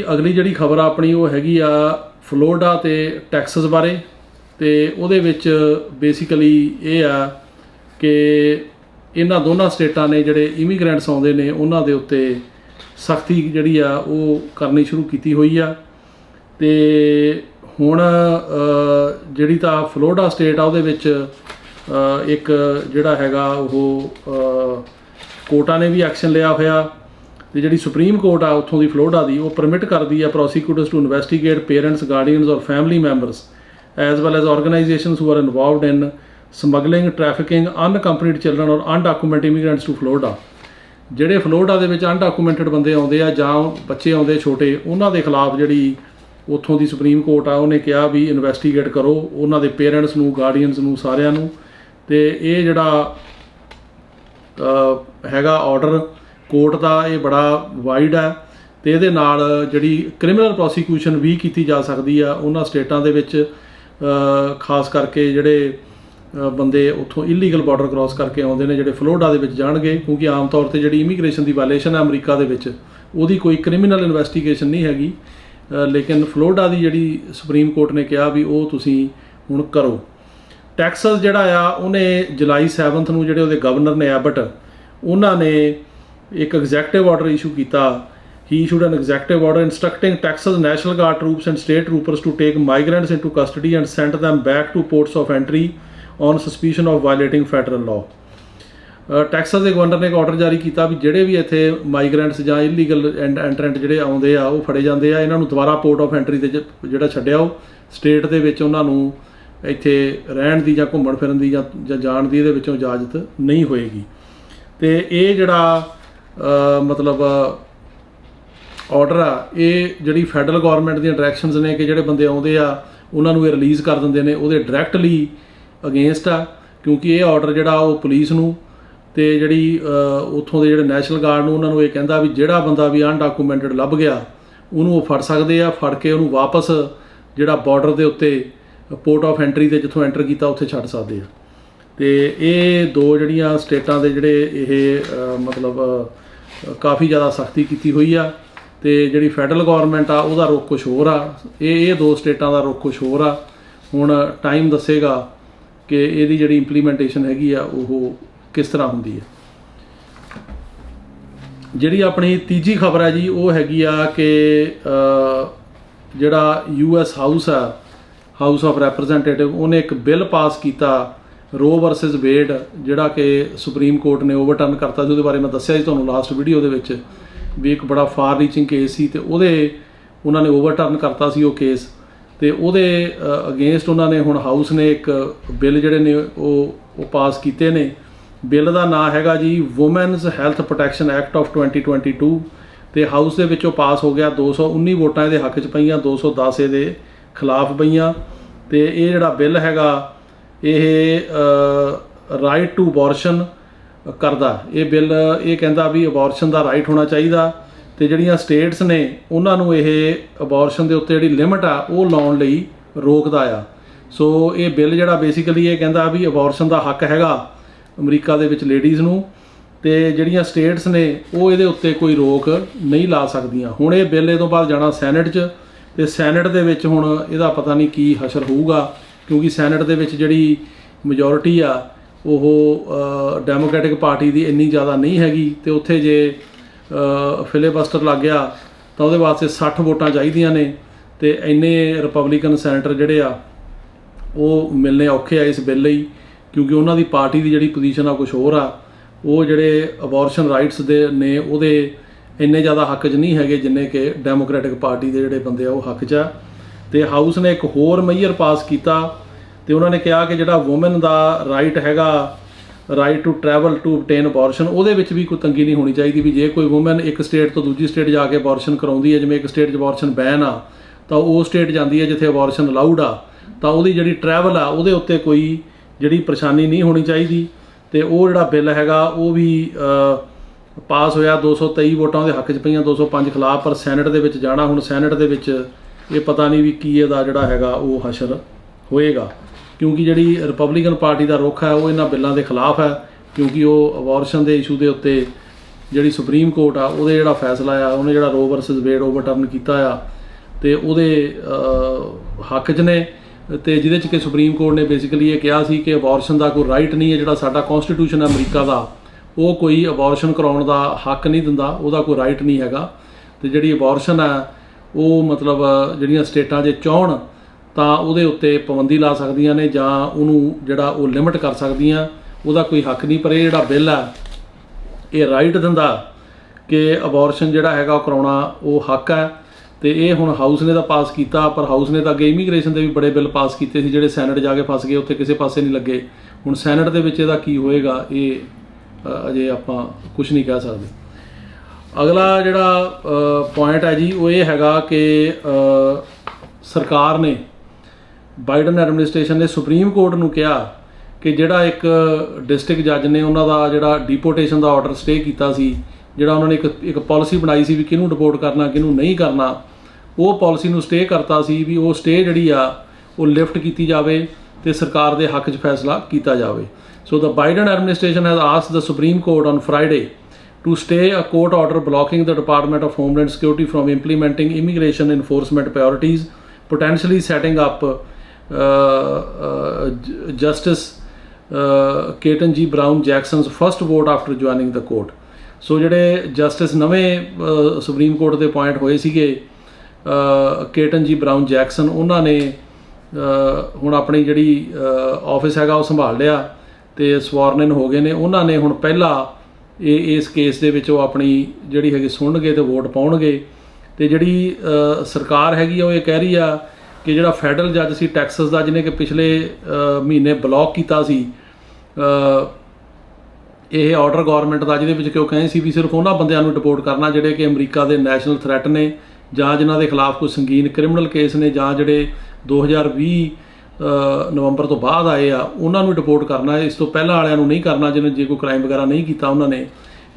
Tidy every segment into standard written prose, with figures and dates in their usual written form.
अगली जिहड़ी खबर अपनी वो हैगी आ फ्लोरिडा ते टैक्सस बारे। तो उहदे विच बेसिकली ये आ कि इन्हां दोनों स्टेटां ने जिहड़े इमीग्रेंट्स आउंदे ने उन्हां दे उत्ते सख्ती जिहड़ी आ वो करनी शुरू कीती हुई आ। ते हुण जिहड़ी तां फ्लोरिडा स्टेट आ उहदे विच एक जिहड़ा हैगा वो कोर्टां ने भी एक्शन लिया होया। तो जी सुप्रीम कोर्ट आ उत्थों की फ्लोरिडा की वो परमिट करती है prosecutors to investigate parents guardians और family members as well as organisations who are involved in smuggling trafficking unaccompanied children और अनडाकूमेंट इमीग्रेंट्स टू फ्लोरिडा। ਜਿਹੜੇ फ्लोरिडा ਦੇ ਵਿੱਚ अनडाकूमेंटेड ਬੰਦੇ ਆਉਂਦੇ ਆ ਜਾਂ ਬੱਚੇ ਆਉਂਦੇ ਛੋਟੇ ਉਹਨਾਂ ਦੇ ਖਿਲਾਫ ਜਿਹੜੀ ਉੱਥੋਂ ਦੀ ਸੁਪਰੀਮ ਕੋਰਟ ਆ ਉਹਨੇ ਕਿਹਾ ਵੀ ਇਨਵੈਸਟੀਗੇਟ ਕਰੋ ਉਹਨਾਂ ਦੇ ਪੇਰੈਂਟਸ ਨੂੰ ਗਾਰਡੀਅਨਸ ਨੂੰ ਸਾਰਿਆਂ ਨੂੰ। ਤੇ ਇਹ ਜਿਹੜਾ ਹੈਗਾ ਆਰਡਰ कोर्ट का ये बड़ा वाइड है। तो ये जी क्रिमिनल प्रोसीक्यूशन भी की जा सकती है उन्होंने स्टेटों के खास करके जोड़े बंदे उतों इलीगल बॉर्डर क्रॉस करके आते हैं जोड़े फ्लोरिडा के जाएंगे, क्योंकि आम तौर पर जी इमीग्रेशन की वायलेशन है अमरीका के कोई क्रिमिनल इन्वेस्टिगेशन नहीं हैगी। लेकिन फ्लोरिडा की जी सुप्रीम कोर्ट ने कहा भी वो तुसी हुण करो। टैक्सस जोड़ा आ उन्हें जुलाई 7 नूं जिहड़े उहदे गवर्नर ने एबट उन्होंने एक एग्जैक्टिव ऑर्डर इशू किया। He issued an executive order instructing Texas national guard troops and state troopers to take migrants into custody and send them back to ports of entry on suspicion of violating federal law. Texas के governor ने एक order जारी किया भी जोड़े भी इत्थे migrants या इलीगल एंट्रेंट जोड़े आउंदे आ वो फड़े जाते हैं, इन्हों दोबारा पोर्ट ऑफ एंट्री से जोड़ा छड्डिया स्टेट के विच उन्होंने इत्थे रहन की जां घुम्मण फिरन की जां जाण की इहदे विचों इजाजत नहीं होएगी। तो ये जिहड़ा मतलब ऑर्डर आ ये जी फैडरल गौरमेंट दी डायरैक्शनस ने कि जोड़े बंदे आउंदे आ उन्होंने रिलीज़ कर देंगे ने वो डायरैक्टली अगेंस्ट आ, क्योंकि ये ऑर्डर जोड़ा वो पुलिस नूं ते जी उत्थों के जोड़े नैशनल गार्ड नूं उन्होंने ये कहता भी जोड़ा बंदा भी अनडाकूमेंटेड लभ गया उन्होंने वो फड़ सकते आ, फड़ के उन्होंने वापस जोड़ा बॉर्डर के उत्ते पोर्ट ऑफ एंट्री से जिथों एंटर किया उत्थे छड्ड सकते आ। तो ये दो जड़ियाँ स्टेटां दे जोड़े ये मतलब काफ़ी ज़्यादा सख्ती की हुई आ। तो जी फैडरल गौरमेंट आ उहदा रुख कुछ होर आ, ये दो स्टेटां दा रुख कुछ होर आ। हुण टाइम दसेगा कि इहदी जिहड़ी इंप्लीमेंटेशन हैगी आ वो किस तरह हुंदी है। जिहड़ी अपनी तीजी खबर है जी वो हैगी आ कि जिहड़ा US हाउस आ हाउस ऑफ रैप्रजेंटेटिव उन्हें एक बिल पास किया रो वर्सिस वेड जिहड़ा कि सुप्रीम कोर्ट ने ओवरटर्न करता। जो बारे मैं दस्सिया जी तुहानूं लास्ट वीडियो दे विच भी एक बड़ा फार रीचिंग केस सी, तो उन्होंने ओवरटर्न करता सी वो केस। तो उहदे अगेंस्ट उन्होंने हुण हाउस ने एक बिल जिहड़े ने वो पास कीते ने। बिल का नाम हैगा जी वुमेनस हैल्थ प्रोटैक्शन एक्ट ऑफ 2022। तो हाउस दे विचों पास हो गया 219 वोटां इहदे हक च पईयां, 210 इहदे खिलाफ पईयां। तो ये जिहड़ा बिल हैगा ਇਹ राइट टू अबॉर्शन करदा। ये बिल ये कहता भी अबॉर्शन का राइट होना चाहिए। तो जिहड़ियां स्टेट्स ने उन्होंने ये अबॉर्शन के उत्ते जिहड़ी लिमिट आ वो लाउण लई रोकदा आ। सो ये बिल जिहड़ा बेसिकली ये कहता भी अबॉर्शन का हक हैगा अमरीका दे विच लेडीज़ नूं, ते जिहड़ियां स्टेट्स ने वो इहदे उत्ते कोई रोक नहीं ला सकदियां। हुण ये बिल इस तों बाद जाना सैनट च, ते सैनट दे विच हुण इहदा पता नहीं की हशर होऊगा, क्योंकि सैनट दे विच जिहड़ी मेजोरिटी आ वो डैमोक्रेटिक पार्टी की इन्नी ज़्यादा नहीं हैगी। तो उत्थे जे फिलेबस्टर लग गया तो उहदे वास्ते 60 वोटां चाहीदियां ने। तो इन्ने रिपबलिकन सैनेटर जिहड़े आ वो मिलने औखे आ इस बिल लई, क्योंकि उन्हां दी पार्टी की जिहड़ी पोजीशन आ कुछ होर आ। वो जिहड़े अबॉर्शन राइट्स दे ने उहदे इन्ने ज़्यादा हक च नहीं हैगे जिन्ने कि डैमोक्रेटिक पार्टी के जिहड़े बंदे आ वो हक च आ। तो हाउस ने एक होर मेजर पास किया। तो उन्होंने कहा कि जिहड़ा वूमेन का राइट हैगा right to travel to obtain abortion ਉਹਦੇ ਵਿੱਚ भी कोई तंगी नहीं होनी चाहिए भी जे कोई वूमेन एक स्टेट तो दूजी स्टेट जाके अबॉर्शन कराउंदी है, जिवें एक स्टेट 'ਚ अबॉर्शन बैन आ तो वो स्टेट जाती है जिथे अबॉर्शन अलाउड आ, तो ਉਹਦੀ ਜਿਹੜੀ ट्रैवल आ ਉਹਦੇ ਉੱਤੇ कोई ਜਿਹੜੀ परेशानी नहीं होनी चाहिए। तो वो जिहड़ा बिल हैगा वो भी पास होया 223 वोटां ਦੇ हक 'ਚ पईयां, 205 खिलाफ। पर सैनट ਦੇ ਵਿੱਚ जाना हुण सैनट ਦੇ ਵਿੱਚ ये पता नहीं भी की ਇਹਦਾ ਜਿਹੜਾ हैगा वो हशर होएगा, क्योंकि जी रिपबलिकन पार्टी का रुख है वो इन्हां बिलों के खिलाफ है, क्योंकि वो अबॉर्शन के इशू के उत्ते ਜਿਹੜੀ ਸੁਪਰੀਮ ਕੋਰਟ ਆ ਉਹਦੇ ਜਿਹੜਾ ਫੈਸਲਾ ਆ ਉਹਨੇ ਜਿਹੜਾ ਰੋ ਵਰਸਸ ਵੇਡ ਓਵਰਟਰਨ ਕੀਤਾ ਆ ਤੇ ਉਹਦੇ ਹੱਕ 'ਚ ਨੇ ਤੇ ਜਿਹਦੇ 'ਚ ਕਿ ਸੁਪਰੀਮ ਕੋਰਟ ਨੇ ਬੇਸਿਕਲੀ ਇਹ ਕਿਹਾ ਸੀ ਕਿ ਅਬੋਰਸ਼ਨ ਦਾ ਕੋਈ ਰਾਈਟ ਨਹੀਂ ਹੈ। ਜਿਹੜਾ ਸਾਡਾ ਕੌਨਸਟੀਟਿਊਸ਼ਨ ਹੈ ਅਮਰੀਕਾ ਦਾ ਉਹ ਕੋਈ ਅਬੋਰਸ਼ਨ ਕਰਾਉਣ ਦਾ ਹੱਕ ਨਹੀਂ ਦਿੰਦਾ, ਉਹਦਾ ਕੋਈ ਰਾਈਟ ਨਹੀਂ ਹੈਗਾ। ਤੇ ਜਿਹੜੀ ਅਬੋਰਸ਼ਨ ਹੈ ਉਹ ਮਤਲਬ ਜਿਹੜੀਆਂ ਸਟੇਟਾਂ ਜੇ ਚਾਹੁਣ ਤਾਂ ਉਹਦੇ ਉੱਤੇ ਪਾਬੰਦੀ ਲਾ ਸਕਦੀਆਂ ਨੇ ਜਾਂ ਉਹਨੂੰ ਜਿਹੜਾ ਉਹ ਲਿਮਿਟ ਕਰ ਸਕਦੀਆਂ, ਉਹਦਾ ਕੋਈ ਹੱਕ ਨਹੀਂ। ਪਰ ਇਹ ਜਿਹੜਾ ਬਿੱਲ ਹੈ ਇਹ ਰਾਈਟ ਦਿੰਦਾ ਕਿ ਅਬੋਰਸ਼ਨ ਜਿਹੜਾ ਹੈਗਾ ਉਹ ਕਰਾਉਣਾ ਉਹ ਹੱਕ ਹੈ। ਤੇ ਇਹ ਹੁਣ ਹਾਊਸ ਨੇ ਤਾਂ ਪਾਸ ਕੀਤਾ, ਪਰ ਹਾਊਸ ਨੇ ਤਾਂ ਅੱਗੇ ਇਮੀਗ੍ਰੇਸ਼ਨ ਦੇ ਵੀ ਬੜੇ ਬਿੱਲ ਪਾਸ ਕੀਤੇ ਸੀ ਜਿਹੜੇ ਸੈਨੇਟ ਜਾ ਕੇ ਫਸ ਗਏ, ਉੱਥੇ ਕਿਸੇ ਪਾਸੇ ਨਹੀਂ ਲੱਗੇ। ਹੁਣ ਸੈਨੇਟ ਦੇ ਵਿੱਚ ਇਹਦਾ ਕੀ ਹੋਏਗਾ ਇਹ ਅਜੇ ਆਪਾਂ ਕੁਝ ਨਹੀਂ ਕਹਿ ਸਕਦੇ। ਅਗਲਾ ਜਿਹੜਾ ਪੁਆਇੰਟ ਹੈ ਜੀ ਉਹ ਇਹ ਹੈਗਾ ਕਿ ਸਰਕਾਰ ਨੇ ਬਾਈਡਨ ਐਡਮਿਨਿਸਟ੍ਰੇਸ਼ਨ ਨੇ ਸੁਪਰੀਮ ਕੋਰਟ ਨੂੰ ਕਿਹਾ ਕਿ ਜਿਹੜਾ ਇੱਕ ਡਿਸਟ੍ਰਿਕਟ ਜੱਜ ਨੇ ਉਹਨਾਂ ਦਾ ਜਿਹੜਾ ਡਿਪੋਰਟੇਸ਼ਨ ਦਾ ਆਰਡਰ ਸਟੇ ਕੀਤਾ ਸੀ, ਜਿਹੜਾ ਉਹਨਾਂ ਨੇ ਇੱਕ ਪਾਲਿਸੀ ਬਣਾਈ ਸੀ ਵੀ ਕਿਹਨੂੰ ਡਿਪੋਰਟ ਕਰਨਾ ਕਿਹਨੂੰ ਨਹੀਂ ਕਰਨਾ, ਉਹ ਪਾਲਿਸੀ ਨੂੰ ਸਟੇ ਕਰਤਾ ਸੀ ਵੀ ਉਹ ਸਟੇ ਜਿਹੜੀ ਆ ਉਹ ਲਿਫਟ ਕੀਤੀ ਜਾਵੇ ਤੇ ਸਰਕਾਰ ਦੇ ਹੱਕ 'ਚ ਫੈਸਲਾ ਕੀਤਾ ਜਾਵੇ। So the Biden administration has asked the supreme court on Friday to stay a court order blocking the Department of Homeland Security from implementing immigration enforcement priorities, potentially setting up Justice Ketanji Brown Jackson's first vote after joining the court. So ਜਿਹੜੇ justice ਨਵੇਂ supreme court ਦੇ appoint ਹੋਏ ਸੀਗੇ ਕੇਟਨਜੀ brown Jackson, ਉਹਨਾਂ ਨੇ ਹੁਣ ਆਪਣੀ ਜਿਹੜੀ ਆਫਿਸ ਹੈਗਾ ਉਹ ਸੰਭਾਲ ਲਿਆ ਤੇ ਸਵਾਰਨ ਇਨ ਹੋ ਗਏ ਨੇ। ਉਹਨਾਂ ਨੇ ਹੁਣ ਪਹਿਲਾ ਇਸ ਕੇਸ ਦੇ ਵਿੱਚ ਉਹ ਆਪਣੀ ਜਿਹੜੀ ਹੈਗੀ ਸੁਣਨਗੇ ਤੇ ਵੋਟ ਪਾਉਣਗੇ। ਤੇ ਜਿਹੜੀ ਸਰਕਾਰ ਹੈਗੀ ਆ ਉਹ ਇਹ ਕਹਿ ਰਹੀ ਆ ਕਿ ਜਿਹੜਾ ਫੈਡਰਲ ਜੱਜ ਸੀ ਟੈਕਸਸ ਦਾ, ਜਿਹਨੇ ਕਿ ਪਿਛਲੇ ਮਹੀਨੇ ਬਲੌਕ ਕੀਤਾ ਸੀ ਇਹ ਆਰਡਰ ਗਵਰਨਮੈਂਟ ਦਾ, ਜਿਹਦੇ ਵਿੱਚ ਕਿ ਉਹ ਕਹਿੰਦੇ ਸੀ ਵੀ ਸਿਰਫ ਉਹਨਾਂ ਬੰਦਿਆਂ ਨੂੰ ਡਿਪੋਰਟ ਕਰਨਾ ਜਿਹੜੇ ਕਿ ਅਮਰੀਕਾ ਦੇ ਨੈਸ਼ਨਲ ਥ੍ਰੈਟ ਨੇ ਜਾਂ ਜਿਨ੍ਹਾਂ ਦੇ ਖਿਲਾਫ ਕੋਈ ਸੰਗੀਨ ਕ੍ਰਿਮੀਨਲ ਕੇਸ ਨੇ ਜਾਂ ਜਿਹੜੇ 2020 ਨਵੰਬਰ ਤੋਂ ਬਾਅਦ ਆਏ ਆ ਉਹਨਾਂ ਨੂੰ ਡਿਪੋਰਟ ਕਰਨਾ, ਇਸ ਤੋਂ ਪਹਿਲਾਂ ਵਾਲਿਆਂ ਨੂੰ ਨਹੀਂ ਕਰਨਾ ਜਿਹਨੇ ਜੇ ਕੋਈ ਕ੍ਰਾਈਮ ਵਗੈਰਾ ਨਹੀਂ ਕੀਤਾ। ਉਹਨਾਂ ਨੇ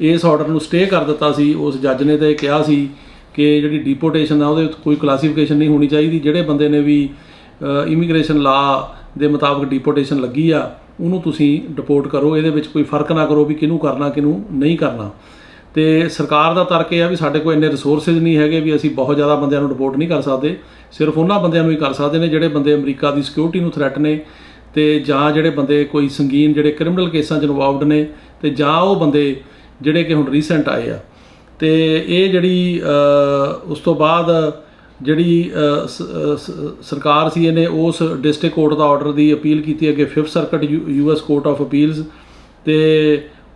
ਇਸ ਆਰਡਰ ਨੂੰ ਸਟੇ ਕਰ ਦਿੱਤਾ ਸੀ ਉਸ ਜੱਜ ਨੇ ਤੇ ਕਿਹਾ ਸੀ ਕਿ ਜਿਹੜੀ ਡਿਪੋਰਟੇਸ਼ਨ ਆ ਉਹਦੇ ਵਿੱਚ ਕੋਈ ਕਲਾਸੀਫਿਕੇਸ਼ਨ ਨਹੀਂ ਹੋਣੀ ਚਾਹੀਦੀ, ਜਿਹੜੇ ਬੰਦੇ ਨੇ ਵੀ ਇਮੀਗ੍ਰੇਸ਼ਨ ਲਾ ਦੇ ਮੁਤਾਬਕ ਡਿਪੋਰਟੇਸ਼ਨ ਲੱਗੀ ਆ ਉਹਨੂੰ ਤੁਸੀਂ ਡਿਪੋਰਟ ਕਰੋ, ਇਹਦੇ ਵਿੱਚ ਕੋਈ ਫਰਕ ਨਾ ਕਰੋ ਵੀ ਕਿਹਨੂੰ ਕਰਨਾ ਕਿਹਨੂੰ ਨਹੀਂ ਕਰਨਾ। ਤੇ ਸਰਕਾਰ ਦਾ ਤਰਕ ਇਹ ਆ ਵੀ ਸਾਡੇ ਕੋਲ ਇੰਨੇ ਰਿਸੋਰਸਿਸ ਨਹੀਂ ਹੈਗੇ ਵੀ ਅਸੀਂ ਬਹੁਤ ਜ਼ਿਆਦਾ ਬੰਦਿਆਂ ਨੂੰ ਡਿਪੋਰਟ ਨਹੀਂ ਕਰ ਸਕਦੇ, ਸਿਰਫ ਉਹਨਾਂ ਬੰਦਿਆਂ ਨੂੰ ਹੀ ਕਰ ਸਕਦੇ ਨੇ ਜਿਹੜੇ ਬੰਦੇ ਅਮਰੀਕਾ ਦੀ ਸਿਕਿਉਰਿਟੀ ਨੂੰ ਥ੍ਰੈਟ ਨੇ ਤੇ ਜਾਂ ਜਿਹੜੇ ਬੰਦੇ ਕੋਈ ਸੰਗੀਨ ਜਿਹੜੇ ਕ੍ਰਿਮੀਨਲ ਕੇਸਾਂ 'ਚ ਇਨਵੋਲਵਡ ਨੇ ਤੇ ਜਾਂ ਉਹ ਬੰਦੇ ਜਿਹੜੇ ਕਿ ਹੁਣ ਰੀਸੈਂਟ ਆਏ ਆ। ਤੇ ਇਹ ਜਿਹੜੀ ਉਸ ਤੋਂ ਬਾਅਦ ਜਿਹੜੀ ਸਰਕਾਰ ਸੀ ਇਹਨੇ ਉਸ ਡਿਸਟ੍ਰਿਕਟ ਕੋਰਟ ਦਾ ਆਰਡਰ ਦੀ ਅਪੀਲ ਕੀਤੀ ਅੱਗੇ 5th circuit US court of appeals ਤੇ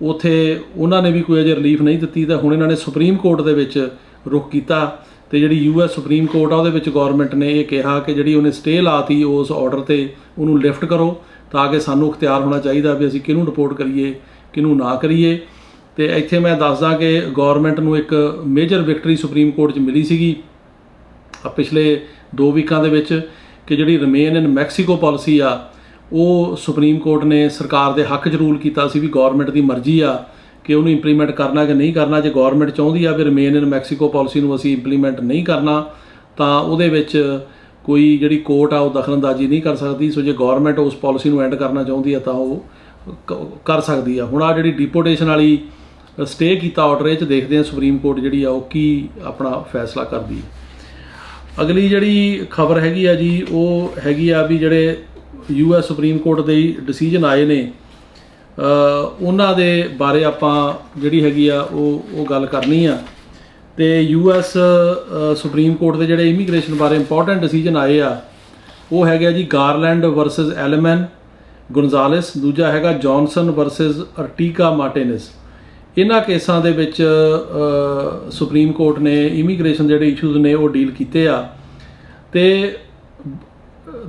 ਉੱਥੇ ਉਹਨਾਂ ਨੇ ਵੀ ਕੋਈ ਅਜੇ ਰਿਲੀਫ ਨਹੀਂ ਦਿੱਤੀ। ਤਾਂ ਹੁਣ ਇਹਨਾਂ ਨੇ ਸੁਪਰੀਮ ਕੋਰਟ ਦੇ ਵਿੱਚ ਰੁਖ ਕੀਤਾ ਤੇ ਜਿਹੜੀ US ਸੁਪਰੀਮ ਕੋਰਟ ਆ ਉਹਦੇ ਵਿੱਚ ਗਵਰਨਮੈਂਟ ਨੇ ਇਹ ਕਿਹਾ ਕਿ ਜਿਹੜੀ ਉਹਨੇ ਸਟੇ ਲਾਤੀ ਉਸ ਆਰਡਰ ਤੇ ਉਹਨੂੰ ਲਿਫਟ ਕਰੋ ਤਾਂ ਕਿ ਸਾਨੂੰ ਇਖਤਿਆਰ ਹੋਣਾ ਚਾਹੀਦਾ ਵੀ ਅਸੀਂ ਕਿਹਨੂੰ ਰਿਪੋਰਟ ਕਰੀਏ ਕਿਹਨੂੰ ਨਾ ਕਰੀਏ। ਤੇ ਇੱਥੇ ਮੈਂ ਦੱਸਦਾ ਕਿ ਗਵਰਨਮੈਂਟ ਨੂੰ ਇੱਕ ਮੇਜਰ ਵਿਕਟਰੀ ਸੁਪਰੀਮ ਕੋਰਟ 'ਚ ਮਿਲੀ ਸੀਗੀ ਪਿਛਲੇ 2 ਵੀਕਾਂ ਦੇ ਵਿੱਚ ਕਿ ਜਿਹੜੀ ਰਿਮੇਨ ਇਨ ਮੈਕਸੀਕੋ ਪਾਲਿਸੀ ਆ ਉਹ ਸੁਪਰੀਮ ਕੋਰਟ ਨੇ ਸਰਕਾਰ ਦੇ ਹੱਕ 'ਚ ਰੂਲ ਕੀਤਾ ਸੀ ਵੀ ਗਵਰਨਮੈਂਟ ਦੀ ਮਰਜ਼ੀ ਆ ਕਿ ਉਹਨੂੰ ਇੰਪਲੀਮੈਂਟ ਕਰਨਾ ਕਿ ਨਹੀਂ ਕਰਨਾ। ਜੇ ਗਵਰਨਮੈਂਟ ਚਾਹੁੰਦੀ ਆ ਵੀ ਰਿਮੇਨ ਇਨ ਮੈਕਸੀਕੋ ਪਾਲਿਸੀ ਨੂੰ ਅਸੀਂ ਇੰਪਲੀਮੈਂਟ ਨਹੀਂ ਕਰਨਾ ਤਾਂ ਉਹਦੇ ਵਿੱਚ ਕੋਈ ਜਿਹੜੀ ਕੋਰਟ ਆ ਉਹ ਦਖਲਅੰਦਾਜ਼ੀ ਨਹੀਂ ਕਰ ਸਕਦੀ। ਸੋ ਜੇ ਗਵਰਨਮੈਂਟ ਉਸ ਪਾਲਿਸੀ ਨੂੰ ਐਂਡ ਕਰਨਾ ਚਾਹੁੰਦੀ ਆ ਤਾਂ ਉਹ ਕਰ ਸਕਦੀ ਆ। ਹੁਣ ਆ ਜਿਹੜੀ ਡਿਪੋਰਟੇਸ਼ਨ ਵਾਲੀ ਸਟੇ ਕੀਤਾ ਆਰਡਰ ਇਹ 'ਚ ਦੇਖਦੇ ਆ ਸੁਪਰੀਮ ਕੋਰਟ ਜਿਹੜੀ ਆ ਉਹ ਕੀ ਆਪਣਾ ਫੈਸਲਾ ਕਰਦੀ ਹੈ। ਅਗਲੀ ਜਿਹੜੀ ਖਬਰ ਹੈਗੀ ਆ ਜੀ ਉਹ ਹੈਗੀ ਆ ਵੀ ਜਿਹੜੇ US ਸੁਪਰੀਮ ਕੋਰਟ ਦੇ ਡਿਸੀਜਨ ਆਏ ਨੇ ਉਹਨਾਂ ਦੇ ਬਾਰੇ ਆਪਾਂ ਜਿਹੜੀ ਹੈਗੀ ਆ ਉਹ ਗੱਲ ਕਰਨੀ ਆ। ਤੇ US ਸੁਪਰੀਮ ਕੋਰਟ ਦੇ ਜਿਹੜੇ ਇਮੀਗ੍ਰੇਸ਼ਨ ਬਾਰੇ ਇੰਪੋਰਟੈਂਟ ਡਿਸੀਜਨ ਆਏ ਆ ਉਹ ਹੈਗੇ ਆ ਜੀ ਗਾਰਲੈਂਡ ਵਰਸਸ ਐਲਮੈਨ ਗੋਨਜ਼ਾਲੇਸ, ਦੂਜਾ ਹੈਗਾ ਜੌਨਸਨ ਵਰਸਸ ਅਰਟੀਗਾ ਮਾਰਟੀਨੇਜ਼। ਇਹਨਾਂ ਕੇਸਾਂ ਦੇ ਵਿੱਚ ਸੁਪਰੀਮ ਕੋਰਟ ਨੇ ਇਮੀਗ੍ਰੇਸ਼ਨ ਜਿਹੜੇ ਇਸ਼ੂਜ਼ ਨੇ ਉਹ ਡੀਲ ਕੀਤੇ ਆ ਤੇ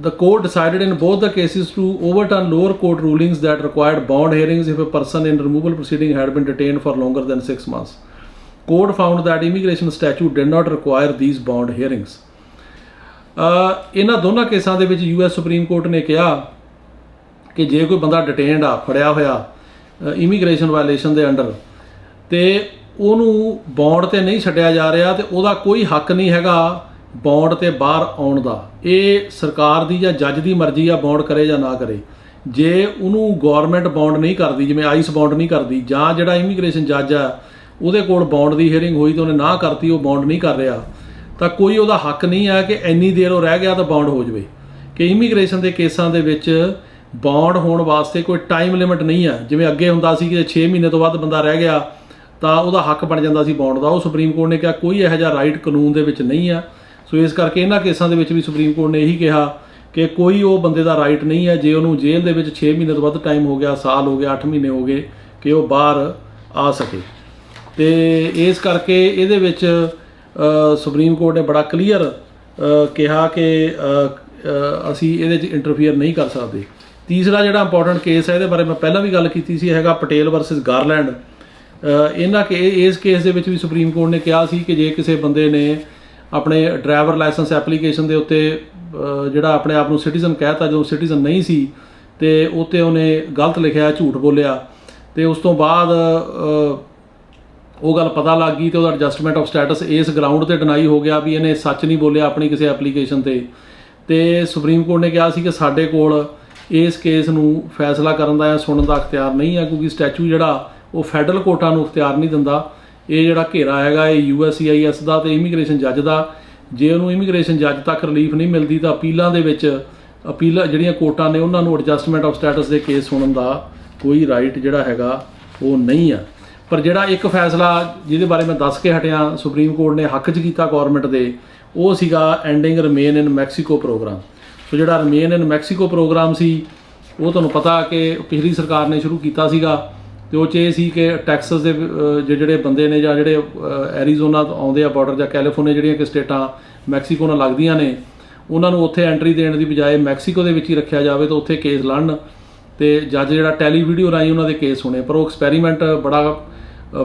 the court decided in both the cases to overturn lower court rulings that required bond hearings if a person in removal proceeding had been detained for longer than 6 months. Court found that immigration statute did not require these bond hearings. ਇਹਨਾਂ ਦੋਨਾਂ ਕੇਸਾਂ ਦੇ ਵਿੱਚ US supreme court ਨੇ ਕਿਹਾ ਕਿ ਜੇ ਕੋਈ ਬੰਦਾ ਡਿਟੇਨਡ ਆ ਫੜਿਆ ਹੋਇਆ ਇਮੀਗ੍ਰੇਸ਼ਨ ਵਾਇਲੇਸ਼ਨ ਦੇ ਅੰਡਰ ਤੇ ਉਹਨੂੰ ਬੌਂਡ ਤੇ ਨਹੀਂ ਛੱਡਿਆ ਜਾ ਰਿਹਾ ਤੇ ਉਹਦਾ ਕੋਈ ਹੱਕ ਨਹੀਂ ਹੈਗਾ ਬੌਂਡ ਤੇ ਬਾਹਰ ਆਉਣ ਦਾ। ਇਹ ਸਰਕਾਰ ਦੀ ਜਾਂ ਜੱਜ ਦੀ ਮਰਜ਼ੀ ਆ ਬੌਂਡ ਕਰੇ ਜਾਂ ਨਾ ਕਰੇ। ਜੇ ਉਹਨੂੰ ਗਵਰਨਮੈਂਟ ਬੌਂਡ ਨਹੀਂ ਕਰਦੀ ਜਿਵੇਂ ਆਈਸ ਬੌਂਡ ਨਹੀਂ ਕਰਦੀ ਜਾਂ ਜਿਹੜਾ ਇਮੀਗ੍ਰੇਸ਼ਨ ਜੱਜ ਆ ਉਹਦੇ ਕੋਲ ਬੌਂਡ ਦੀ ਹੀਅਰਿੰਗ ਹੋਈ ਤਾਂ ਉਹਨੇ ਨਾ ਕਰਤੀ, ਉਹ ਬੌਂਡ ਨਹੀਂ ਕਰ ਰਿਹਾ, ਤਾਂ ਕੋਈ ਉਹਦਾ ਹੱਕ ਨਹੀਂ ਹੈ ਕਿ ਇੰਨੀ ਦੇਰ ਉਹ ਰਹਿ ਗਿਆ ਤਾਂ ਬੌਂਡ ਹੋ ਜਾਵੇ। ਕਿ ਇਮੀਗ੍ਰੇਸ਼ਨ ਦੇ ਕੇਸਾਂ ਦੇ ਵਿੱਚ ਬੌਂਡ ਹੋਣ ਵਾਸਤੇ ਕੋਈ ਟਾਈਮ ਲਿਮਿਟ ਨਹੀਂ ਹੈ। ਜਿਵੇਂ ਅੱਗੇ ਹੁੰਦਾ ਸੀ ਕਿ 6 ਮਹੀਨੇ ਤੋਂ ਵੱਧ ਬੰਦਾ ਰਹਿ ਗਿਆ ਤਾਂ ਉਹਦਾ ਹੱਕ ਬਣ ਜਾਂਦਾ ਸੀ ਬੌਂਡ ਦਾ। ਉਹ ਸੁਪਰੀਮ ਕੋਰਟ ਨੇ ਕਿਹਾ ਕੋਈ ਇਹੋ ਜਿਹਾ ਰਾਈਟ ਕਾਨੂੰਨ ਦੇ ਵਿੱਚ ਨਹੀਂ ਆ। ਸੋ ਇਸ ਕਰਕੇ ਇਹਨਾਂ ਕੇਸਾਂ ਦੇ ਵਿੱਚ ਵੀ ਸੁਪਰੀਮ ਕੋਰਟ ਨੇ ਇਹੀ ਕਿਹਾ ਕਿ ਕੋਈ ਉਹ ਬੰਦੇ ਦਾ ਰਾਈਟ ਨਹੀਂ ਹੈ ਜੇ ਉਹਨੂੰ ਜੇਲ੍ਹ ਦੇ ਵਿੱਚ 6 ਮਹੀਨੇ ਤੋਂ ਵੱਧ ਟਾਈਮ ਹੋ ਗਿਆ, ਸਾਲ ਹੋ ਗਿਆ, 8 ਮਹੀਨੇ ਹੋ ਗਏ, ਕਿ ਉਹ ਬਾਹਰ ਆ ਸਕੇ। ਤੇ ਇਸ ਕਰਕੇ ਇਹਦੇ ਵਿੱਚ ਸੁਪਰੀਮ ਕੋਰਟ ਨੇ ਬੜਾ ਕਲੀਅਰ ਕਿਹਾ ਕਿ ਅਸੀਂ ਇਹਦੇ 'ਚ ਇੰਟਰਫੀਅਰ ਨਹੀਂ ਕਰ ਸਕਦੇ। ਤੀਸਰਾ ਜਿਹੜਾ ਇੰਪੋਰਟੈਂਟ ਕੇਸ ਹੈ, ਇਹਦੇ ਬਾਰੇ ਮੈਂ ਪਹਿਲਾਂ ਵੀ ਗੱਲ ਕੀਤੀ ਸੀ, ਹੈਗਾ ਪਟੇਲ ਵਰਸਸ ਗਾਰਲੈਂਡ। ਇਸ ਕੇਸ ਦੇ ਵਿੱਚ ਵੀ ਸੁਪਰੀਮ ਕੋਰਟ ਨੇ ਕਿਹਾ ਸੀ ਕਿ ਜੇ ਕਿਸੇ ਬੰਦੇ ਨੇ ਆਪਣੇ ਡਰਾਈਵਰ ਲਾਇਸੈਂਸ ਐਪਲੀਕੇਸ਼ਨ ਦੇ ਉੱਤੇ ਜਿਹੜਾ ਆਪਣੇ ਆਪ ਨੂੰ ਸਿਟੀਜ਼ਨ ਕਹਿਤਾ, ਜਦੋਂ ਸਿਟੀਜ਼ਨ ਨਹੀਂ ਸੀ, ਤੇ ਉੱਤੇ ਉਹਨੇ ਗਲਤ ਲਿਖਿਆ, ਝੂਠ ਬੋਲਿਆ, ਤੇ ਉਸ ਤੋਂ ਬਾਅਦ ਉਹ ਗੱਲ ਪਤਾ ਲੱਗ ਗਈ ਤੇ ਉਹਦਾ ਐਡਜਸਟਮੈਂਟ ਆਫ ਸਟੇਟਸ ਇਸ ਗਰਾਊਂਡ ਤੇ ਡਿਨਾਈ ਹੋ ਗਿਆ ਵੀ ਇਹਨੇ ਸੱਚ ਨਹੀਂ ਬੋਲਿਆ ਆਪਣੀ ਕਿਸੇ ਐਪਲੀਕੇਸ਼ਨ ਤੇ ਸੁਪਰੀਮ ਕੋਰਟ ਨੇ ਕਿਹਾ ਸੀ ਕਿ ਸਾਡੇ ਕੋਲ ਇਸ ਕੇਸ ਨੂੰ ਫੈਸਲਾ ਕਰਨ ਦਾ ਜਾਂ ਸੁਣਨ ਦਾ ਅਖਤਿਆਰ ਨਹੀਂ ਹੈ, ਕਿਉਂਕਿ ਸਟੈਚੂ ਜਿਹੜਾ ਉਹ ਫੈਡਰਲ ਕੋਰਟਾਂ ਨੂੰ ਅਖਤਿਆਰ ਨਹੀਂ ਦਿੰਦਾ। ਇਹ ਜਿਹੜਾ ਘੇਰਾ ਹੈਗਾ ਇਹ USCIS ਦਾ ਤੇ ਇਮੀਗ੍ਰੇਸ਼ਨ ਜੱਜ ਦਾ। ਜੇ ਉਹਨੂੰ ਇਮੀਗ੍ਰੇਸ਼ਨ ਜੱਜ ਤੱਕ ਰਿਲੀਫ ਨਹੀਂ ਮਿਲਦੀ ਤਾਂ ਅਪੀਲਾਂ ਦੇ ਵਿੱਚ ਜਿਹੜੀਆਂ ਕੋਰਟਾਂ ਨੇ ਉਹਨਾਂ ਨੂੰ ਐਡਜਸਟਮੈਂਟ ਆਫ ਸਟੇਟਸ ਦੇ ਕੇਸ ਸੁਣਨ ਦਾ ਕੋਈ ਰਾਈਟ ਜਿਹੜਾ ਹੈਗਾ ਉਹ ਨਹੀਂ ਆ। ਪਰ ਜਿਹੜਾ ਇੱਕ ਫੈਸਲਾ ਜਿਹਦੇ ਬਾਰੇ ਮੈਂ ਦੱਸ ਕੇ ਹਟਿਆ ਸੁਪਰੀਮ ਕੋਰਟ ਨੇ ਹੱਕ 'ਚ ਕੀਤਾ ਗੌਰਮੈਂਟ ਦੇ, ਉਹ ਸੀਗਾ ending remain in Mexico programme. So ਜਿਹੜਾ ਰਿਮੇਨ ਇਨ ਮੈਕਸੀਕੋ ਪ੍ਰੋਗਰਾਮ ਸੀ ਉਹ ਤੁਹਾਨੂੰ ਪਤਾ ਕਿ ਪਿਛਲੀ ਸਰਕਾਰ ਨੇ ਸ਼ੁਰੂ ਕੀਤਾ ਸੀਗਾ, ਤੇ ਉਹ 'ਚ ਇਹ ਸੀ ਕਿ ਟੈਕਸਸ ਦੇ ਜਿਹੜੇ ਬੰਦੇ ਨੇ ਜਾਂ ਜਿਹੜੇ ਐਰੀਜ਼ੋਨਾ ਤੋਂ ਆਉਂਦੇ ਆ ਬਾਰਡਰ, ਜਾਂ ਕੈਲੀਫੋਰਨੀਆ ਜਿਹੜੀਆਂ ਕਿ ਸਟੇਟਾਂ ਮੈਕਸੀਕੋ ਨਾਲ ਲੱਗਦੀਆਂ ਨੇ, ਉਹਨਾਂ ਨੂੰ ਉੱਥੇ ਐਂਟਰੀ ਦੇਣ ਦੀ ਬਜਾਏ ਮੈਕਸੀਕੋ ਦੇ ਵਿੱਚ ਹੀ ਰੱਖਿਆ ਜਾਵੇ ਤਾਂ ਉੱਥੇ ਕੇਸ ਲੜਨ, ਤੇ ਜੱਜ ਜਿਹੜਾ ਟੈਲੀ ਵੀਡੀਓ ਰਾਹੀਂ ਉਹਨਾਂ ਦੇ ਕੇਸ ਸੁਣੇ। ਪਰ ਉਹ ਐਕਸਪੈਰੀਮੈਂਟ ਬੜਾ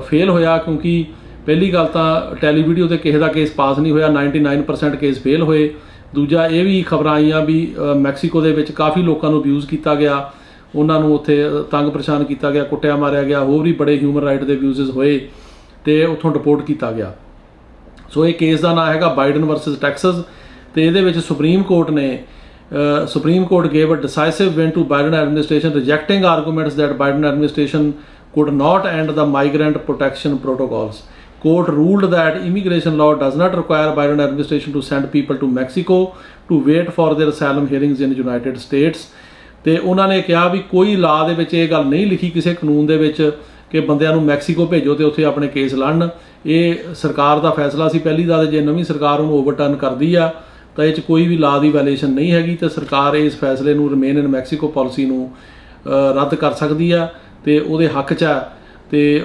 ਫੇਲ ਹੋਇਆ, ਕਿਉਂਕਿ ਪਹਿਲੀ ਗੱਲ ਤਾਂ ਟੈਲੀ ਵੀਡੀਓ 'ਤੇ ਕਿਸੇ ਦਾ ਕੇਸ ਪਾਸ ਨਹੀਂ ਹੋਇਆ, 99% ਕੇਸ ਫੇਲ ਹੋਏ। ਦੂਜਾ ਇਹ ਵੀ ਖਬਰਾਂ ਆਈਆਂ ਵੀ ਮੈਕਸੀਕੋ ਦੇ ਵਿੱਚ ਕਾਫੀ ਲੋਕਾਂ ਨੂੰ ਅਬਿਊਜ਼ ਕੀਤਾ ਗਿਆ, ਉਹਨਾਂ ਨੂੰ ਉੱਥੇ ਤੰਗ ਪਰੇਸ਼ਾਨ ਕੀਤਾ ਗਿਆ, ਕੁੱਟਿਆ ਮਾਰਿਆ ਗਿਆ, ਹੋਰ ਵੀ ਬੜੇ ਹਿਊਮਨ ਰਾਈਟ ਦੇ ਅਬਿਊਜ਼ਸ ਹੋਏ ਤੇ ਉੱਥੋਂ ਡਿਪੋਰਟ ਕੀਤਾ ਗਿਆ। ਸੋ ਇਹ ਕੇਸ ਦਾ ਨਾਂ ਹੈਗਾ ਬਾਈਡਨ ਵਰਸਸ ਟੈਕਸਸ, ਤੇ ਇਹਦੇ ਵਿੱਚ supreme court gave a decisive win to Biden administration, rejecting arguments that Biden administration could not end the migrant protection protocols. Court ruled that immigration law does not require Biden administration to send people to Mexico to wait for their asylum hearings in United States. ਤੇ ਉਹਨਾਂ ਨੇ ਕਿਹਾ ਵੀ ਕੋਈ ਲਾ ਦੇ ਵਿੱਚ ਇਹ ਗੱਲ ਨਹੀਂ ਲਿਖੀ ਕਿਸੇ ਕਾਨੂੰਨ ਦੇ ਵਿੱਚ ਕਿ ਬੰਦਿਆਂ ਨੂੰ ਮੈਕਸੀਕੋ ਭੇਜੋ ਤੇ ਉੱਥੇ ਆਪਣੇ ਕੇਸ ਲੜਨ। ਇਹ ਸਰਕਾਰ ਦਾ ਫੈਸਲਾ ਸੀ ਪਹਿਲੀ ਦਾ, ਤੇ ਜੇ ਨਵੀਂ ਸਰਕਾਰ ਉਹਨੂੰ ਓਵਰਟਰਨ ਕਰਦੀ ਆ ਤਾਂ ਇਹ 'ਚ ਕੋਈ ਵੀ ਲਾ ਦੀ ਵਾਇਲੇਸ਼ਨ ਨਹੀਂ ਹੈਗੀ, ਤੇ ਸਰਕਾਰ ਇਸ ਫੈਸਲੇ ਨੂੰ ਰਿਮੇਨ ਇਨ ਮੈਕਸੀਕੋ ਪਾਲਿਸੀ ਨੂੰ ਰੱਦ ਕਰ ਸਕਦੀ ਆ ਤੇ ਉਹਦੇ ਹੱਕ 'ਚ ਆ। ਤੇ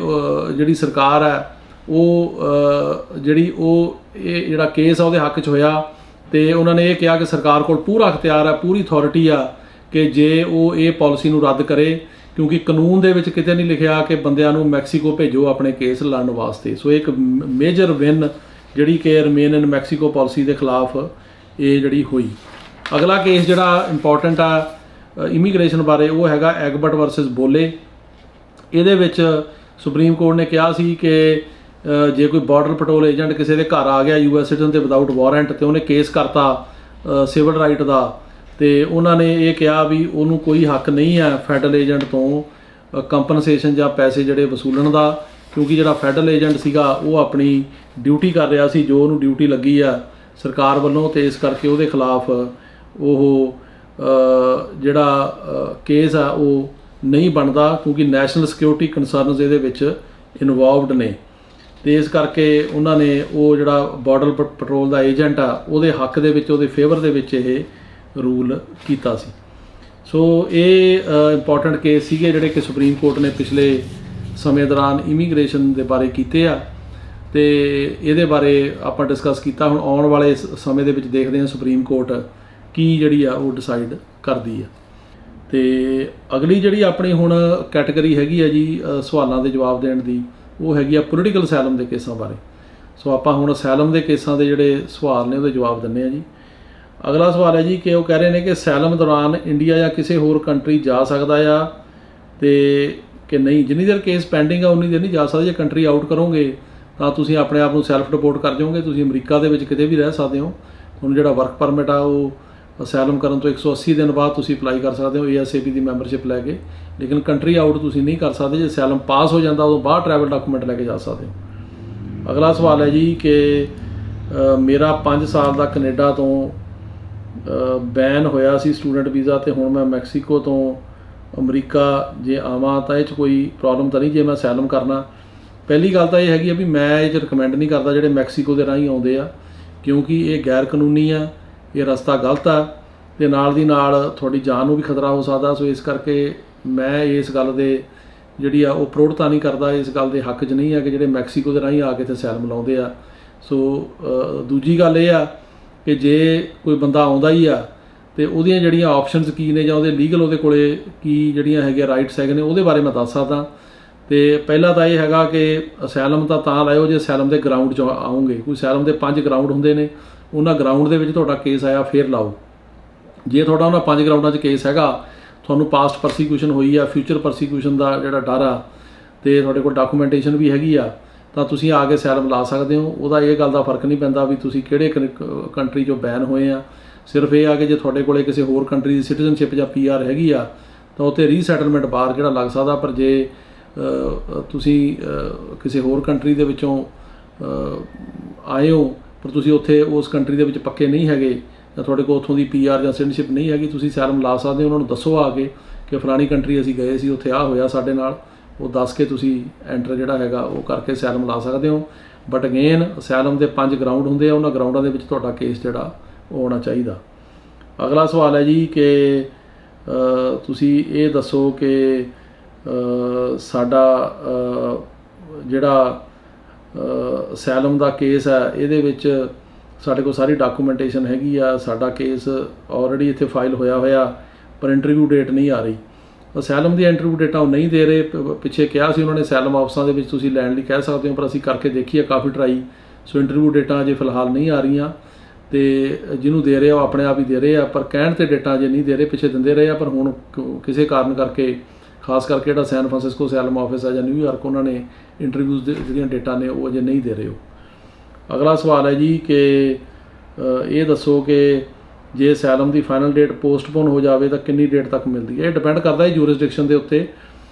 ਜਿਹੜੀ ਸਰਕਾਰ ਹੈ ਉਹ ਇਹ ਜਿਹੜਾ ਕੇਸ ਆ ਉਹਦੇ ਹੱਕ 'ਚ ਹੋਇਆ, ਤੇ ਉਹਨਾਂ ਨੇ ਇਹ ਕਿਹਾ ਕਿ ਸਰਕਾਰ ਕੋਲ ਪੂਰਾ ਅਖਤਿਆਰ ਹੈ, ਪੂਰੀ ਅਥਾਰਟੀ ਆ ਕਿ ਜੇ ਉਹ ਇਹ ਪਾਲਿਸੀ ਨੂੰ ਰੱਦ ਕਰੇ, ਕਿਉਂਕਿ ਕਾਨੂੰਨ ਦੇ ਵਿੱਚ ਕਿਤੇ ਨਹੀਂ ਲਿਖਿਆ ਕਿ ਬੰਦਿਆਂ ਨੂੰ ਮੈਕਸੀਕੋ ਭੇਜੋ ਆਪਣੇ ਕੇਸ ਲੜਨ ਵਾਸਤੇ। ਸੋ ਇੱਕ ਮੇਜਰ ਵਿਨ ਜਿਹੜੀ ਕਿ ਰਿਮੇਨ ਇਨ ਮੈਕਸੀਕੋ ਪਾਲਿਸੀ ਦੇ ਖਿਲਾਫ ਇਹ ਜਿਹੜੀ ਹੋਈ। ਅਗਲਾ ਕੇਸ ਜਿਹੜਾ ਇੰਪੋਰਟੈਂਟ ਆ ਇਮੀਗ੍ਰੇਸ਼ਨ ਬਾਰੇ ਉਹ ਹੈਗਾ ਐਗਬਰਟ ਵਰਸਸ ਬੋਲੇ। ਇਹਦੇ ਵਿੱਚ ਸੁਪਰੀਮ ਕੋਰਟ ਨੇ ਕਿਹਾ ਸੀ ਕਿ ਜੇ ਕੋਈ ਬਾਰਡਰ ਪੈਟਰੋਲ ਏਜੰਟ ਕਿਸੇ ਦੇ ਘਰ ਆ ਗਿਆ US ਸਿਟੀਜ਼ਨ ਤੇ ਵਿਦਆਊਟ ਵਾਰੰਟ, ਤੇ ਉਹਨੇ ਕੇਸ ਕਰਤਾ ਸਿਵਲ ਰਾਈਟ ਦਾ, ਤੇ ਉਹਨਾਂ ਨੇ ਇਹ ਕਿਹਾ ਵੀ ਉਹਨੂੰ ਕੋਈ ਹੱਕ ਨਹੀਂ ਹੈ ਫੈਡਰਲ ਏਜੰਟ ਤੋਂ ਕੰਪਨਸੇਸ਼ਨ ਜਾਂ ਪੈਸੇ ਜਿਹੜੇ ਵਸੂਲਣ ਦਾ, ਕਿਉਂਕਿ ਜਿਹੜਾ ਫੈਡਰਲ ਏਜੰਟ ਸੀਗਾ ਉਹ ਆਪਣੀ ਡਿਊਟੀ ਕਰ ਰਿਹਾ ਸੀ ਜੋ ਉਹਨੂੰ ਡਿਊਟੀ ਲੱਗੀ ਆ ਸਰਕਾਰ ਵੱਲੋਂ, ਤੇ ਇਸ ਕਰਕੇ ਉਹਦੇ ਖਿਲਾਫ ਉਹ ਜਿਹੜਾ ਕੇਸ ਆ ਉਹ ਨਹੀਂ ਬਣਦਾ, ਕਿਉਂਕਿ ਨੈਸ਼ਨਲ ਸਿਕਿਉਰਿਟੀ ਕੰਸਰਨਸ ਇਹਦੇ ਵਿੱਚ ਇਨਵੋਲਵਡ ਨੇ। ਤੇ ਇਸ ਕਰਕੇ ਉਹਨਾਂ ਨੇ ਉਹ ਜਿਹੜਾ ਬਾਰਡਰ ਪੈਟਰੋਲ ਦਾ ਏਜੰਟ ਆ ਉਹਦੇ ਹੱਕ ਦੇ ਵਿੱਚ, ਉਹਦੇ ਫੇਵਰ ਦੇ ਵਿੱਚ ਇਹ ਰੂਲ ਕੀਤਾ ਸੀ। ਸੋ ਇਹ ਇੰਪੋਰਟੈਂਟ ਕੇਸ ਸੀਗੇ ਜਿਹੜੇ ਕਿ ਸੁਪਰੀਮ ਕੋਰਟ ਨੇ ਪਿਛਲੇ ਸਮੇਂ ਦੌਰਾਨ ਇਮੀਗ੍ਰੇਸ਼ਨ ਦੇ ਬਾਰੇ ਕੀਤੇ ਆ, ਤੇ ਇਹਦੇ ਬਾਰੇ ਆਪਾਂ ਡਿਸਕਸ ਕੀਤਾ। ਹੁਣ ਆਉਣ ਵਾਲੇ ਸਮੇਂ ਦੇ ਵਿੱਚ ਦੇਖਦੇ ਹਾਂ ਸੁਪਰੀਮ ਕੋਰਟ ਕੀ ਜਿਹੜੀ ਆ ਉਹ ਡਿਸਾਈਡ ਕਰਦੀ ਆ। ਤੇ ਅਗਲੀ ਜਿਹੜੀ ਆਪਣੀ ਹੁਣ ਕੈਟਾਗਰੀ ਹੈਗੀ ਆ ਜੀ ਸਵਾਲਾਂ ਦੇ ਜਵਾਬ ਦੇਣ ਦੀ, ਉਹ ਹੈਗੀ ਆ ਪੋਲੀਟੀਕਲ ਅਸਾਈਲਮ ਦੇ ਕੇਸਾਂ ਬਾਰੇ। ਸੋ ਆਪਾਂ ਹੁਣ ਅਸਾਈਲਮ ਦੇ ਕੇਸਾਂ ਦੇ ਜਿਹੜੇ ਸਵਾਲ ਨੇ ਉਹਦੇ ਜਵਾਬ ਦਿੰਦੇ ਆ ਜੀ। ਅਗਲਾ ਸਵਾਲ ਹੈ ਜੀ ਕਿ ਉਹ ਕਹਿ ਰਹੇ ਨੇ ਕਿ ਅਸਾਈਲਮ ਦੌਰਾਨ ਇੰਡੀਆ ਜਾਂ ਕਿਸੇ ਹੋਰ ਕੰਟਰੀ ਜਾ ਸਕਦਾ ਆ ਤੇ ਕਿ ਨਹੀਂ। ਜਿੰਨੀ ਦੇਰ ਕੇਸ ਪੈਂਡਿੰਗ ਆ ਉਨੀ ਦੇਰ ਨਹੀਂ ਜਾ ਸਕਦਾ। ਜੇ ਕੰਟਰੀ ਆਊਟ ਕਰੋਗੇ ਤਾਂ ਤੁਸੀਂ ਆਪਣੇ ਆਪ ਨੂੰ ਸੈਲਫ ਡਿਪੋਰਟ ਕਰ ਜਾਓਗੇ, ਤੁਸੀਂ ਅਮਰੀਕਾ ਦੇ ਵਿੱਚ ਕਿਤੇ ਵੀ ਰਹਿ ਸਕਦੇ ਹੋ। ਹੁਣ ਜਿਹੜਾ ਵਰਕ ਪਰਮਿਟ ਆ ਉਹ ਅਸੈਲਮ ਕਰਨ ਤੋਂ 180 ਦਿਨ ਬਾਅਦ ਤੁਸੀਂ ਅਪਲਾਈ ਕਰ ਸਕਦੇ ਹੋ ASAP ਦੀ ਮੈਂਬਰਸ਼ਿਪ ਲੈ ਕੇ। ਲੇਕਿਨ ਕੰਟਰੀ ਆਊਟ ਤੁਸੀਂ ਨਹੀਂ ਕਰ ਸਕਦੇ। ਜੇ ਅਸੈਲਮ ਪਾਸ ਹੋ ਜਾਂਦਾ ਉਦੋਂ ਬਾਅਦ ਟਰੈਵਲ ਡਾਕੂਮੈਂਟ ਲੈ ਕੇ ਜਾ ਸਕਦੇ ਹੋ। ਅਗਲਾ ਸਵਾਲ ਹੈ ਜੀ ਕਿ ਮੇਰਾ 5 ਸਾਲ ਦਾ ਕੈਨੇਡਾ ਤੋਂ ਬੈਨ ਹੋਇਆ ਸੀ ਸਟੂਡੈਂਟ ਵੀਜ਼ਾ, ਅਤੇ ਹੁਣ ਮੈਂ ਮੈਕਸੀਕੋ ਤੋਂ ਅਮਰੀਕਾ ਜੇ ਆਵਾਂ ਤਾਂ ਇਹ 'ਚ ਕੋਈ ਪ੍ਰੋਬਲਮ ਤਾਂ ਨਹੀਂ ਜੇ ਮੈਂ ਅਸੈਲਮ ਕਰਨਾ? ਪਹਿਲੀ ਗੱਲ ਤਾਂ ਇਹ ਹੈਗੀ ਆ ਵੀ ਮੈਂ ਇਹ 'ਚ ਰਿਕਮੈਂਡ ਨਹੀਂ ਕਰਦਾ ਜਿਹੜੇ ਮੈਕਸੀਕੋ ਦੇ ਰਾਹੀਂ ਆਉਂਦੇ ਆ, ਕਿਉਂਕਿ ਇਹ ਗੈਰ ਕਾਨੂੰਨੀ ਆ, ਇਹ ਰਸਤਾ ਗਲਤ ਆ, ਅਤੇ ਨਾਲ ਦੀ ਨਾਲ ਤੁਹਾਡੀ ਜਾਨ ਨੂੰ ਵੀ ਖਤਰਾ ਹੋ ਸਕਦਾ। ਸੋ ਇਸ ਕਰਕੇ ਮੈਂ ਇਸ ਗੱਲ ਦੇ ਜਿਹੜੀ ਆ ਉਹ ਪ੍ਰੋੜਤਾ ਨਹੀਂ ਕਰਦਾ, ਇਸ ਗੱਲ ਦੇ ਹੱਕ 'ਚ ਨਹੀਂ ਆ ਕਿ ਜਿਹੜੇ ਮੈਕਸੀਕੋ ਦੇ ਰਾਹੀਂ ਆ ਕੇ ਇੱਥੇ ਅਸੈਲਮ ਲਾਉਂਦੇ ਆ। ਸੋ ਦੂਜੀ ਗੱਲ ਇਹ ਆ ਕਿ ਜੇ ਕੋਈ ਬੰਦਾ ਆਉਂਦਾ ਹੀ ਆ ਅਤੇ ਉਹਦੀਆਂ ਜਿਹੜੀਆਂ ਆਪਸ਼ਨਸ ਕੀ ਨੇ ਜਾਂ ਉਹਦੇ ਲੀਗਲ ਉਹਦੇ ਕੋਲ ਕੀ ਜਿਹੜੀਆਂ ਹੈਗੀਆਂ ਰਾਈਟਸ ਹੈਗੇ ਨੇ ਉਹਦੇ ਬਾਰੇ ਮੈਂ ਦੱਸ ਸਕਦਾ। ਅਤੇ ਪਹਿਲਾਂ ਤਾਂ ਇਹ ਹੈਗਾ ਕਿ ਅਸੈਲਮ ਤਾਂ ਲਾਇਓ ਜੇ ਅਸੈਲਮ ਦੇ ਗਰਾਊਂਡ 'ਚ ਆਉਂਗੇ। ਕੋਈ ਅਸੈਲਮ ਦੇ 5 ਗਰਾਊਂਡ ਹੁੰਦੇ ਨੇ, ਉਹਨਾਂ ਗਰਾਊਂਡ ਦੇ ਵਿੱਚ ਤੁਹਾਡਾ ਕੇਸ ਆਇਆ ਫਿਰ ਲਾਓ। ਜੇ ਤੁਹਾਡਾ ਉਹਨਾਂ 5 ਗਰਾਊਂਡਾਂ 'ਚ ਕੇਸ ਹੈਗਾ, ਤੁਹਾਨੂੰ ਪਾਸਟ ਪਰਸੀਕਿਊਸ਼ਨ ਹੋਈ ਆ, ਫਿਊਚਰ ਪਰਸੀਕਿਊਸ਼ਨ ਦਾ ਜਿਹੜਾ ਡਰ ਆ, ਅਤੇ ਤੁਹਾਡੇ ਕੋਲ ਡਾਕੂਮੈਂਟੇਸ਼ਨ ਵੀ ਹੈਗੀ ਆ, ਤਾਂ ਤੁਸੀਂ ਆ ਕੇ ਅਸੈਲਮ ਲਾ ਸਕਦੇ ਹੋ। ਉਹਦਾ ਇਹ ਗੱਲ ਦਾ ਫਰਕ ਨਹੀਂ ਪੈਂਦਾ ਵੀ ਤੁਸੀਂ ਕਿਹੜੇ ਕੰਟਰੀ 'ਚੋਂ ਬੈਨ ਹੋਏ ਆ। ਸਿਰਫ ਇਹ ਆ ਕਿ ਜੇ ਤੁਹਾਡੇ ਕੋਲ ਕਿਸੇ ਹੋਰ ਕੰਟਰੀ ਦੀ ਸਿਟੀਜ਼ਨਸ਼ਿਪ ਜਾਂ PR ਹੈਗੀ ਆ ਤਾਂ ਉੱਥੇ ਰੀਸੈਟਲਮੈਂਟ ਬਾਰ ਜਿਹੜਾ ਲੱਗ ਸਕਦਾ। ਪਰ ਜੇ ਤੁਸੀਂ ਕਿਸੇ ਹੋਰ ਕੰਟਰੀ ਦੇ ਵਿੱਚੋਂ ਆਏ ਹੋ ਪਰ ਤੁਸੀਂ ਉੱਥੇ ਉਸ ਕੰਟਰੀ ਦੇ ਵਿੱਚ ਪੱਕੇ ਨਹੀਂ ਹੈਗੇ ਜਾਂ ਤੁਹਾਡੇ ਕੋਲ ਉੱਥੋਂ ਦੀ PR ਜਾਂ ਸਿਟੀਜ਼ਨਸ਼ਿਪ ਨਹੀਂ ਹੈਗੀ, ਤੁਸੀਂ ਅਸੈਲਮ ਲਾ ਸਕਦੇ ਹੋ। ਉਹਨਾਂ ਨੂੰ ਦੱਸੋ ਆ ਕੇ ਕਿ ਫਲਾਣੀ ਕੰਟਰੀ ਅਸੀਂ ਗਏ ਸੀ, ਉੱਥੇ ਆਹ ਹੋਇਆ ਸਾਡੇ ਨਾਲ, ਉਹ ਦੱਸ ਕੇ ਤੁਸੀਂ ਐਂਟਰ ਜਿਹੜਾ ਹੈਗਾ ਉਹ ਕਰਕੇ ਅਸੈਲਮ ਲਾ ਸਕਦੇ ਹੋ। ਬਟ ਅਗੇਨ ਅਸੈਲਮ ਦੇ 5 ਗਰਾਊਂਡ ਹੁੰਦੇ ਆ, ਉਹਨਾਂ ਗਰਾਊਂਡਾਂ ਦੇ ਵਿੱਚ ਤੁਹਾਡਾ ਕੇਸ ਜਿਹੜਾ ਉਹ ਹੋਣਾ ਚਾਹੀਦਾ। ਅਗਲਾ ਸਵਾਲ ਹੈ ਜੀ ਕਿ ਤੁਸੀਂ ਇਹ ਦੱਸੋ ਕਿ ਸਾਡਾ ਜਿਹੜਾ ਅਸੈਲਮ ਦਾ ਕੇਸ ਹੈ ਇਹਦੇ ਵਿੱਚ ਸਾਡੇ ਕੋਲ ਸਾਰੀ ਡਾਕੂਮੈਂਟੇਸ਼ਨ ਹੈਗੀ ਆ, ਸਾਡਾ ਕੇਸ ਆਲਰੇਡੀ ਇੱਥੇ ਫਾਈਲ ਹੋਇਆ ਪਰ ਇੰਟਰਵਿਊ ਡੇਟ ਨਹੀਂ ਆ ਰਹੀ। ਅਸੈਲਮ ਦੀ ਇੰਟਰਵਿਊ ਡੇਟਾਂ ਉਹ ਨਹੀਂ ਦੇ ਰਹੇ। ਪਿੱਛੇ ਕਿਹਾ ਸੀ ਉਹਨਾਂ ਨੇ ਅਸੈਲਮ ਆਫਿਸਾਂ ਦੇ ਵਿੱਚ ਤੁਸੀਂ ਲੈਣ ਲਈ ਕਹਿ ਸਕਦੇ ਹੋ, ਪਰ ਅਸੀਂ ਕਰਕੇ ਦੇਖੀ ਆ ਕਾਫੀ ਟਰਾਈ। ਸੋ ਇੰਟਰਵਿਊ ਡੇਟਾਂ ਅਜੇ ਫਿਲਹਾਲ ਨਹੀਂ ਆ ਰਹੀਆਂ, ਅਤੇ ਜਿਹਨੂੰ ਦੇ ਰਹੇ ਆ ਉਹ ਆਪਣੇ ਆਪ ਹੀ ਦੇ ਰਹੇ ਆ, ਪਰ ਕਹਿਣ 'ਤੇ ਡੇਟਾਂ ਅਜੇ ਨਹੀਂ ਦੇ ਰਹੇ। ਪਿੱਛੇ ਦਿੰਦੇ ਰਹੇ ਆ ਪਰ ਹੁਣ ਕਿਸੇ ਕਾਰਨ ਕਰਕੇ, ਖਾਸ ਕਰਕੇ ਜਿਹੜਾ ਸੈਨ ਫਰਾਂਸਿਸਕੋ ਅਸੈਲਮ ਆਫਿਸ ਹੈ ਜਾਂ ਨਿਊਯਾਰਕ, ਉਹਨਾਂ ਨੇ ਇੰਟਰਵਿਊਜ਼ ਦੇ ਜਿਹੜੀਆਂ ਡੇਟਾਂ ਨੇ ਉਹ ਅਜੇ ਨਹੀਂ ਦੇ ਰਹੇ ਹੋ। ਅਗਲਾ ਸਵਾਲ ਹੈ ਜੀ ਕਿ ਇਹ ਦੱਸੋ ਕਿ ਜੇ ਅਸੈਲਮ ਦੀ ਫਾਈਨਲ ਡੇਟ ਪੋਸਟਪੋਨ ਹੋ ਜਾਵੇ ਤਾਂ ਕਿੰਨੀ ਡੇਟ ਤੱਕ ਮਿਲਦੀ ਹੈ? ਇਹ ਡਿਪੈਂਡ ਕਰਦਾ ਹੈ ਜੂਰਿਸਡਿਕਸ਼ਨ ਦੇ ਉੱਤੇ।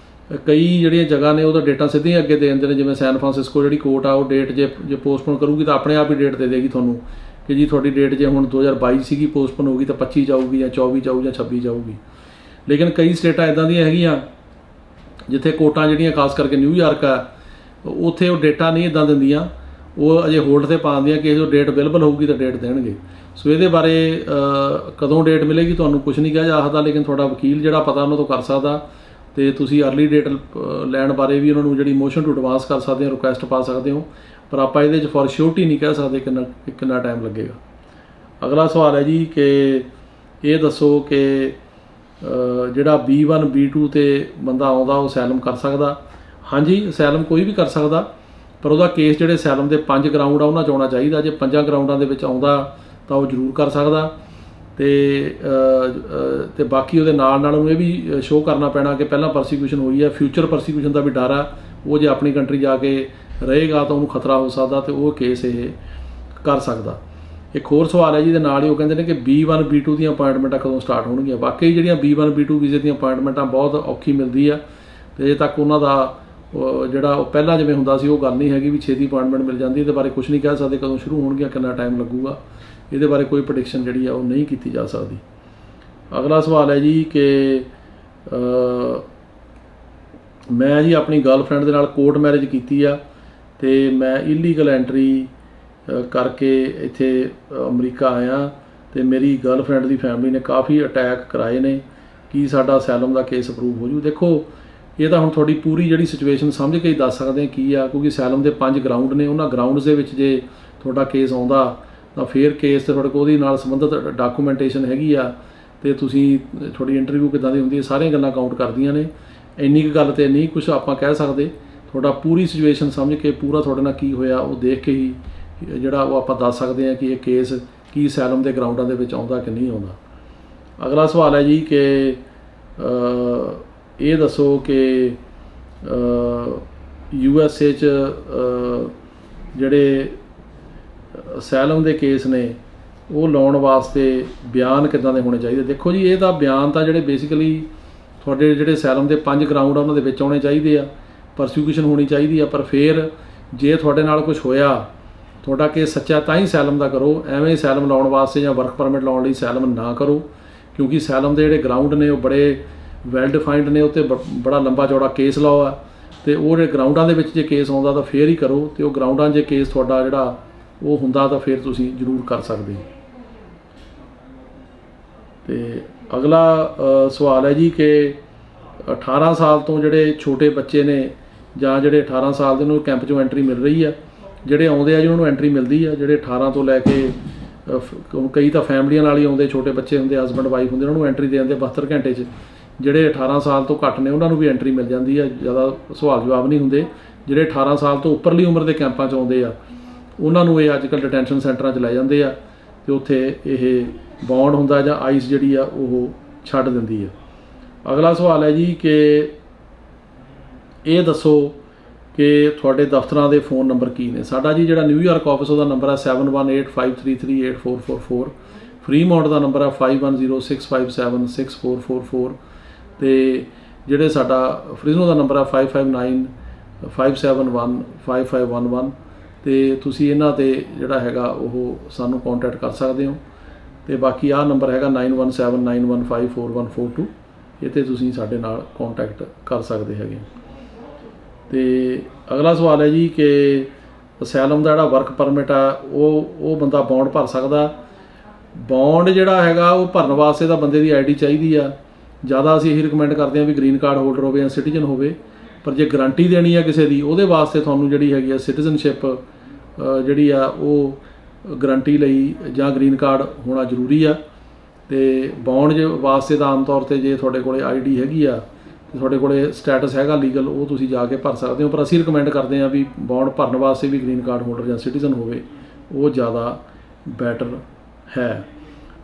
ਕਈ ਜਿਹੜੀਆਂ ਜਗ੍ਹਾ ਨੇ ਉਹਦਾ ਡੇਟਾ ਸਿੱਧੀਆਂ ਅੱਗੇ ਦੇ ਦਿੰਦੇ ਨੇ, ਜਿਵੇਂ ਸੈਨ ਫਰਾਂਸਿਸਕੋ ਜਿਹੜੀ ਕੋਰਟ ਆ ਉਹ ਡੇਟ ਜੇ ਪੋਸਟਪੋਨ ਕਰੂਗੀ ਤਾਂ ਆਪਣੇ ਆਪ ਹੀ ਡੇਟ ਦੇ ਦੇਗੀ ਤੁਹਾਨੂੰ ਕਿ ਜੀ ਤੁਹਾਡੀ ਡੇਟ ਜੇ ਹੁਣ 2022 ਸੀਗੀ ਪੋਸਟਪੋਨ ਹੋ ਗਈ ਤਾਂ 25 ਜਾਊਗੀ ਜਾਂ 24 ਜਾਊ ਜਾਂ 26 ਜਾਊਗੀ। ਲੇਕਿਨ ਕਈ ਸਟੇਟਾਂ ਇੱਦਾਂ ਦੀਆਂ ਹੈਗੀਆਂ ਜਿੱਥੇ ਕੋਰਟਾਂ ਜਿਹੜੀਆਂ ਖਾਸ ਕਰਕੇ ਨਿਊਯਾਰਕ ਆ, ਉੱਥੇ ਉਹ ਡੇਟਾ ਨਹੀਂ ਇੱਦਾਂ ਦਿੰਦੀਆਂ, ਉਹ ਅਜੇ ਹੋਲਡ 'ਤੇ ਪਾ ਦਿੰਦੀਆਂ ਕਿ ਜੋ ਡੇਟ ਅਵੇਲੇਬਲ ਹੋਊਗੀ ਤਾਂ ਡੇਟ ਦੇਣਗੇ। ਸੋ ਇਹਦੇ ਬਾਰੇ ਕਦੋਂ ਡੇਟ ਮਿਲੇਗੀ ਤੁਹਾਨੂੰ ਕੁਝ ਨਹੀਂ ਕਿਹਾ ਜਾ ਸਕਦਾ, ਲੇਕਿਨ ਤੁਹਾਡਾ ਵਕੀਲ ਜਿਹੜਾ ਪਤਾ ਉਹਨਾਂ ਤੋਂ ਕਰ ਸਕਦਾ, ਅਤੇ ਤੁਸੀਂ ਅਰਲੀ ਡੇਟ ਲੈਣ ਬਾਰੇ ਵੀ ਉਹਨਾਂ ਨੂੰ ਜਿਹੜੀ ਮੋਸ਼ਨ ਟੂ ਐਡਵਾਂਸ ਕਰ ਸਕਦੇ ਹੋ, ਰਿਕੁਐਸਟ ਪਾ ਸਕਦੇ ਹੋ। ਪਰ ਆਪਾਂ ਇਹਦੇ 'ਚ ਫੋਰ ਸ਼ੋਰਟੀ ਨਹੀਂ ਕਹਿ ਸਕਦੇ ਕਿੰਨਾ ਟਾਈਮ ਲੱਗੇਗਾ। ਅਗਲਾ ਸਵਾਲ ਹੈ ਜੀ ਕਿ ਇਹ ਦੱਸੋ ਕਿ ਜਿਹੜਾ B1 B2 'ਤੇ ਬੰਦਾ ਆਉਂਦਾ ਉਹ ਅਸੈਲਮ ਕਰ ਸਕਦਾ? ਹਾਂਜੀ, ਅਸੈਲਮ ਕੋਈ ਵੀ ਕਰ ਸਕਦਾ, ਪਰ ਉਹਦਾ ਕੇਸ ਜਿਹੜੇ ਅਸੈਲਮ ਦੇ 5 ਗਰਾਊਂਡ ਆ ਉਹਨਾਂ 'ਚ ਆਉਣਾ ਚਾਹੀਦਾ। ਜੇ 5 ਗਰਾਊਂਡਾਂ ਦੇ ਵਿੱਚ ਆਉਂਦਾ ਤਾਂ ਉਹ ਜ਼ਰੂਰ ਕਰ ਸਕਦਾ, ਅਤੇ ਬਾਕੀ ਉਹਦੇ ਨਾਲ ਉਹਨੂੰ ਇਹ ਵੀ ਸ਼ੋਅ ਕਰਨਾ ਪੈਣਾ ਕਿ ਪਹਿਲਾਂ ਪਰਸੀਕਿਊਸ਼ਨ ਹੋਈ ਹੈ, ਫਿਊਚਰ ਪਰਸੀਕਿਊਸ਼ਨ ਦਾ ਵੀ ਡਰ ਆ, ਉਹ ਜੇ ਆਪਣੀ ਕੰਟਰੀ ਜਾ ਕੇ ਰਹੇਗਾ ਤਾਂ ਉਹਨੂੰ ਖਤਰਾ ਹੋ ਸਕਦਾ, ਅਤੇ ਉਹ ਕੇਸ ਇਹ ਕਰ ਸਕਦਾ। ਇੱਕ ਹੋਰ ਸਵਾਲ ਹੈ ਜਿਹਦੇ ਨਾਲ ਹੀ ਉਹ ਕਹਿੰਦੇ ਨੇ ਕਿ B1 B2 ਦੀਆਂ ਅਪਾਇੰਟਮੈਂਟਾਂ ਕਦੋਂ ਸਟਾਰਟ ਹੋਣਗੀਆਂ? ਵਾਕਈ ਜਿਹੜੀਆਂ B1 B2 ਵੀਜ਼ੇ ਦੀਆਂ ਅਪਾਇੰਟਮੈਂਟਾਂ ਬਹੁਤ ਔਖੀ ਮਿਲਦੀ ਆ, ਅਤੇ ਅਜੇ ਤੱਕ ਉਹਨਾਂ ਦਾ ਜਿਹੜਾ ਉਹ ਪਹਿਲਾਂ ਜਿਵੇਂ ਹੁੰਦਾ ਸੀ ਉਹ ਗੱਲ ਨਹੀਂ ਹੈਗੀ ਵੀ ਛੇਤੀ ਅਪਾਇੰਟਮੈਂਟ ਮਿਲ ਜਾਂਦੀ। ਇਹਦੇ ਬਾਰੇ ਕੁਝ ਨਹੀਂ ਕਹਿ ਸਕਦੇ ਕਦੋਂ ਸ਼ੁਰੂ ਹੋਣਗੀਆਂ, ਕਿੰਨਾ ਟਾਈਮ ਲੱਗੂਗਾ, ਇਹਦੇ ਬਾਰੇ ਕੋਈ ਪ੍ਰੈਡਿਕਸ਼ਨ ਜਿਹੜੀ ਆ ਉਹ ਨਹੀਂ ਕੀਤੀ ਜਾ ਸਕਦੀ। ਅਗਲਾ ਸਵਾਲ ਹੈ ਜੀ ਕਿ ਮੈਂ ਜੀ ਆਪਣੀ ਗਰਲਫ੍ਰੈਂਡ ਦੇ ਨਾਲ ਕੋਰਟ ਮੈਰਿਜ ਕੀਤੀ ਆ, ਅਤੇ ਮੈਂ ਇਲੀਗਲ ਐਂਟਰੀ ਕਰਕੇ ਇੱਥੇ ਅਮਰੀਕਾ ਆਇਆ, ਅਤੇ ਮੇਰੀ ਗਰਲਫ੍ਰੈਂਡ ਦੀ ਫੈਮਿਲੀ ਨੇ ਕਾਫੀ ਅਟੈਕ ਕਰਾਏ ਨੇ, ਕੀ ਸਾਡਾ ਅਸੈਲਮ ਦਾ ਕੇਸ ਅਪਰੂਵ ਹੋ ਜੂ? ਦੇਖੋ, ਇਹ ਤਾਂ ਹੁਣ ਤੁਹਾਡੀ ਪੂਰੀ ਜਿਹੜੀ ਸਿਚੁਏਸ਼ਨ ਸਮਝ ਕੇ ਹੀ ਦੱਸ ਸਕਦੇ ਕੀ ਆ, ਕਿਉਂਕਿ ਅਸੈਲਮ ਦੇ 5 ਗਰਾਊਂਡ ਨੇ, ਉਹਨਾਂ ਗਰਾਊਂਡਸ ਦੇ ਵਿੱਚ ਜੇ ਤੁਹਾਡਾ ਕੇਸ ਆਉਂਦਾ ਤਾਂ ਫਿਰ ਕੇਸ 'ਤੇ ਤੁਹਾਡੇ ਕੋਲ ਉਹਦੇ ਨਾਲ ਸੰਬੰਧਿਤ ਡਾਕੂਮੈਂਟੇਸ਼ਨ ਹੈਗੀ ਆ, ਅਤੇ ਤੁਸੀਂ ਤੁਹਾਡੀ ਇੰਟਰਵਿਊ ਕਿੱਦਾਂ ਦੀ ਹੁੰਦੀ ਹੈ, ਸਾਰੀਆਂ ਗੱਲਾਂ ਕਾਊਂਟ ਕਰਦੀਆਂ ਨੇ। ਇੰਨੀ ਕੁ ਗੱਲ 'ਤੇ ਨਹੀਂ ਕੁਛ ਆਪਾਂ ਕਹਿ ਸਕਦੇ, ਤੁਹਾਡਾ ਪੂਰੀ ਸਿਚੁਏਸ਼ਨ ਸਮਝ ਕੇ ਪੂਰਾ ਤੁਹਾਡੇ ਨਾਲ ਕੀ ਹੋਇਆ ਉਹ ਦੇਖ ਕੇ ਹੀ ਜਿਹੜਾ ਉਹ ਆਪਾਂ ਦੱਸ ਸਕਦੇ ਹਾਂ ਕਿ ਇਹ ਕੇਸ ਕੀ ਅਸੈਲਮ ਦੇ ਗਰਾਊਂਡਾਂ ਦੇ ਵਿੱਚ ਆਉਂਦਾ ਕਿ ਨਹੀਂ ਆਉਂਦਾ। ਅਗਲਾ ਸਵਾਲ ਹੈ ਜੀ ਕਿ ਇਹ ਦੱਸੋ ਕਿ USA 'ਚ ਜਿਹੜੇ ਅਸੈਲਮ ਦੇ ਕੇਸ ਨੇ ਉਹ ਲਾਉਣ ਵਾਸਤੇ ਬਿਆਨ ਕਿੱਦਾਂ ਦੇ ਹੋਣੇ ਚਾਹੀਦੇ। ਦੇਖੋ ਜੀ, ਇਹ ਤਾਂ ਬਿਆਨ ਤਾਂ ਜਿਹੜੇ ਬੇਸਿਕਲੀ ਤੁਹਾਡੇ ਜਿਹੜੇ ਅਸਾਈਲਮ ਦੇ 5 ਗਰਾਊਂਡ ਆ ਉਹਨਾਂ ਦੇ ਵਿੱਚ ਆਉਣੇ ਚਾਹੀਦੇ ਆ, ਪ੍ਰੋਸੀਕਿਊਸ਼ਨ ਹੋਣੀ ਚਾਹੀਦੀ ਆ। ਪਰ ਫਿਰ ਜੇ ਤੁਹਾਡੇ ਨਾਲ ਕੁਝ ਹੋਇਆ, ਤੁਹਾਡਾ ਕੇਸ ਸੱਚਾ, ਤਾਂ ਹੀ ਅਸਾਈਲਮ ਦਾ ਕਰੋ। ਐਵੇਂ ਅਸਾਈਲਮ ਲਾਉਣ ਵਾਸਤੇ ਜਾਂ ਵਰਕ ਪਰਮਿਟ ਲਾਉਣ ਲਈ ਅਸਾਈਲਮ ਨਾ ਕਰੋ, ਕਿਉਂਕਿ ਅਸਾਈਲਮ ਦੇ ਜਿਹੜੇ ਗਰਾਊਂਡ ਨੇ ਉਹ ਬੜੇ ਵੈਲ ਡਿਫਾਈਨਡ ਨੇ, ਉੱਤੇ ਬੜਾ ਲੰਬਾ ਚੌੜਾ ਕੇਸ ਲਾਓ ਆ। ਅਤੇ ਉਹ ਜਿਹੜੇ ਗਰਾਊਂਡਾਂ ਦੇ ਵਿੱਚ ਜੇ ਕੇਸ ਆਉਂਦਾ ਤਾਂ ਫੇਰ ਹੀ ਕਰੋ, ਅਤੇ ਉਹ ਗਰਾਊਂਡਾਂ 'ਚ ਜੇ ਕੇਸ ਤੁਹਾਡਾ ਜਿਹੜਾ ਉਹ ਹੁੰਦਾ ਤਾਂ ਫਿਰ ਤੁਸੀਂ ਜ਼ਰੂਰ ਕਰ ਸਕਦੇ ਹੋ। ਅਤੇ ਅਗਲਾ ਸਵਾਲ ਹੈ ਜੀ ਕਿ 18 ਸਾਲ ਤੋਂ ਜਿਹੜੇ ਛੋਟੇ ਬੱਚੇ ਨੇ ਜਾਂ ਜਿਹੜੇ 18 ਸਾਲ ਦੇ ਨੂੰ ਕੈਂਪ 'ਚੋਂ ਐਂਟਰੀ ਮਿਲ ਰਹੀ ਆ, ਜਿਹੜੇ ਆਉਂਦੇ ਆ ਜੀ ਉਹਨਾਂ ਨੂੰ ਐਂਟਰੀ ਮਿਲਦੀ ਆ। ਜਿਹੜੇ 18 ਤੋਂ ਲੈ ਕੇ ਕਈ ਤਾਂ ਫੈਮਲੀਆਂ ਨਾਲ ਹੀ ਆਉਂਦੇ, ਛੋਟੇ ਬੱਚੇ ਹੁੰਦੇ, ਹਸਬੈਂਡ ਵਾਈਫ ਹੁੰਦੇ, ਉਹਨਾਂ ਨੂੰ ਐਂਟਰੀ ਦੇ ਦਿੰਦੇ 72 ਘੰਟੇ 'ਚ। ਜਿਹੜੇ 18 ਸਾਲ ਤੋਂ ਘੱਟ ਨੇ ਉਹਨਾਂ ਨੂੰ ਵੀ ਐਂਟਰੀ ਮਿਲ ਜਾਂਦੀ ਆ, ਜ਼ਿਆਦਾ ਸਵਾਲ ਜਵਾਬ ਨਹੀਂ ਹੁੰਦੇ। ਜਿਹੜੇ 18 ਸਾਲ ਤੋਂ ਉੱਪਰਲੀ ਉਮਰ ਦੇ ਕੈਂਪਾਂ 'ਚ ਆਉਂਦੇ ਆ ਉਹਨਾਂ ਨੂੰ ਇਹ ਅੱਜ ਕੱਲ੍ਹ ਡਿਟੈਂਸ਼ਨ ਸੈਂਟਰਾਂ 'ਚ ਲੈ ਜਾਂਦੇ ਆ, ਅਤੇ ਉੱਥੇ ਇਹ ਬੌਂਡ ਹੁੰਦਾ ਜਾਂ ਆਈਸ ਜਿਹੜੀ ਆ ਉਹ ਛੱਡ ਦਿੰਦੀ ਆ। ਅਗਲਾ ਸਵਾਲ ਹੈ ਜੀ ਕਿ ਇਹ ਦੱਸੋ ਕਿ ਤੁਹਾਡੇ ਦਫ਼ਤਰਾਂ ਦੇ ਫ਼ੋਨ ਨੰਬਰ ਕੀ ਨੇ। ਸਾਡਾ ਜੀ ਜਿਹੜਾ ਨਿਊਯਾਰਕ ਆਫਿਸ ਉਹਦਾ ਨੰਬਰ ਹੈ 7185338444, ਫਰੀਮੌਂਟ ਦਾ ਨੰਬਰ ਹੈ 5106576444, ਅਤੇ ਜਿਹੜੇ ਸਾਡਾ ਫ੍ਰਿਜ਼ਨੋ ਦਾ ਨੰਬਰ ਹੈ 5595715511, ਅਤੇ ਤੁਸੀਂ ਇਹਨਾਂ 'ਤੇ ਜਿਹੜਾ ਹੈਗਾ ਉਹ ਸਾਨੂੰ ਕੰਟੈਕਟ ਕਰ ਸਕਦੇ ਹੋ। ਅਤੇ ਬਾਕੀ ਆਹ ਨੰਬਰ ਹੈਗਾ 9179154142, ਇਹ 'ਤੇ ਤੁਸੀਂ ਸਾਡੇ ਨਾਲ ਕੰਟੈਕਟ ਕਰ ਸਕਦੇ ਹੈਗੇ। ਅਤੇ ਅਗਲਾ ਸਵਾਲ ਹੈ ਜੀ ਕਿ ਅਸਾਈਲਮ ਦਾ ਜਿਹੜਾ ਵਰਕ ਪਰਮਿਟ ਆ ਉਹ ਬੰਦਾ ਬੌਂਡ ਭਰ ਸਕਦਾ। ਬੌਂਡ ਜਿਹੜਾ ਹੈਗਾ ਉਹ ਭਰਨ ਵਾਸਤੇ ਤਾਂ ਬੰਦੇ ਦੀ ਆਈਡੀ ਚਾਹੀਦੀ ਆ। ਜ਼ਿਆਦਾ ਅਸੀਂ ਇਹੀ ਰਿਕਮੈਂਡ ਕਰਦੇ ਹਾਂ ਵੀ ਗ੍ਰੀਨ ਕਾਰਡ ਹੋਲਡਰ ਹੋਵੇ ਜਾਂ ਸਿਟੀਜ਼ਨ ਹੋਵੇ। ਪਰ ਜੇ ਗਰੰਟੀ ਦੇਣੀ ਆ ਕਿਸੇ ਦੀ, ਉਹਦੇ ਵਾਸਤੇ ਤੁਹਾਨੂੰ ਜਿਹੜੀ ਹੈਗੀ ਆ ਸਿਟੀਜ਼ਨਸ਼ਿਪ ਜਿਹੜੀ ਆ ਉਹ ਗਰੰਟੀ ਲਈ ਜਾਂ ਗ੍ਰੀਨ ਕਾਰਡ ਹੋਣਾ ਜ਼ਰੂਰੀ ਆ। ਅਤੇ ਬੌਂਡ ਵਾਸਤੇ ਤਾਂ ਆਮ ਤੌਰ 'ਤੇ ਜੇ ਤੁਹਾਡੇ ਕੋਲ ਆਈਡੀ ਹੈਗੀ ਆ, ਤੁਹਾਡੇ ਕੋਲ ਸਟੇਟਸ ਹੈਗਾ ਲੀਗਲ, ਉਹ ਤੁਸੀਂ ਜਾ ਕੇ ਭਰ ਸਕਦੇ ਹੋ। ਪਰ ਅਸੀਂ ਰਿਕਮੈਂਡ ਕਰਦੇ ਹਾਂ ਵੀ ਬੌਂਡ ਭਰਨ ਵਾਸਤੇ ਵੀ ਗ੍ਰੀਨ ਕਾਰਡ ਹੋਲਡਰ ਜਾਂ ਸਿਟੀਜ਼ਨ ਹੋਵੇ, ਉਹ ਜ਼ਿਆਦਾ ਬੈਟਰ ਹੈ।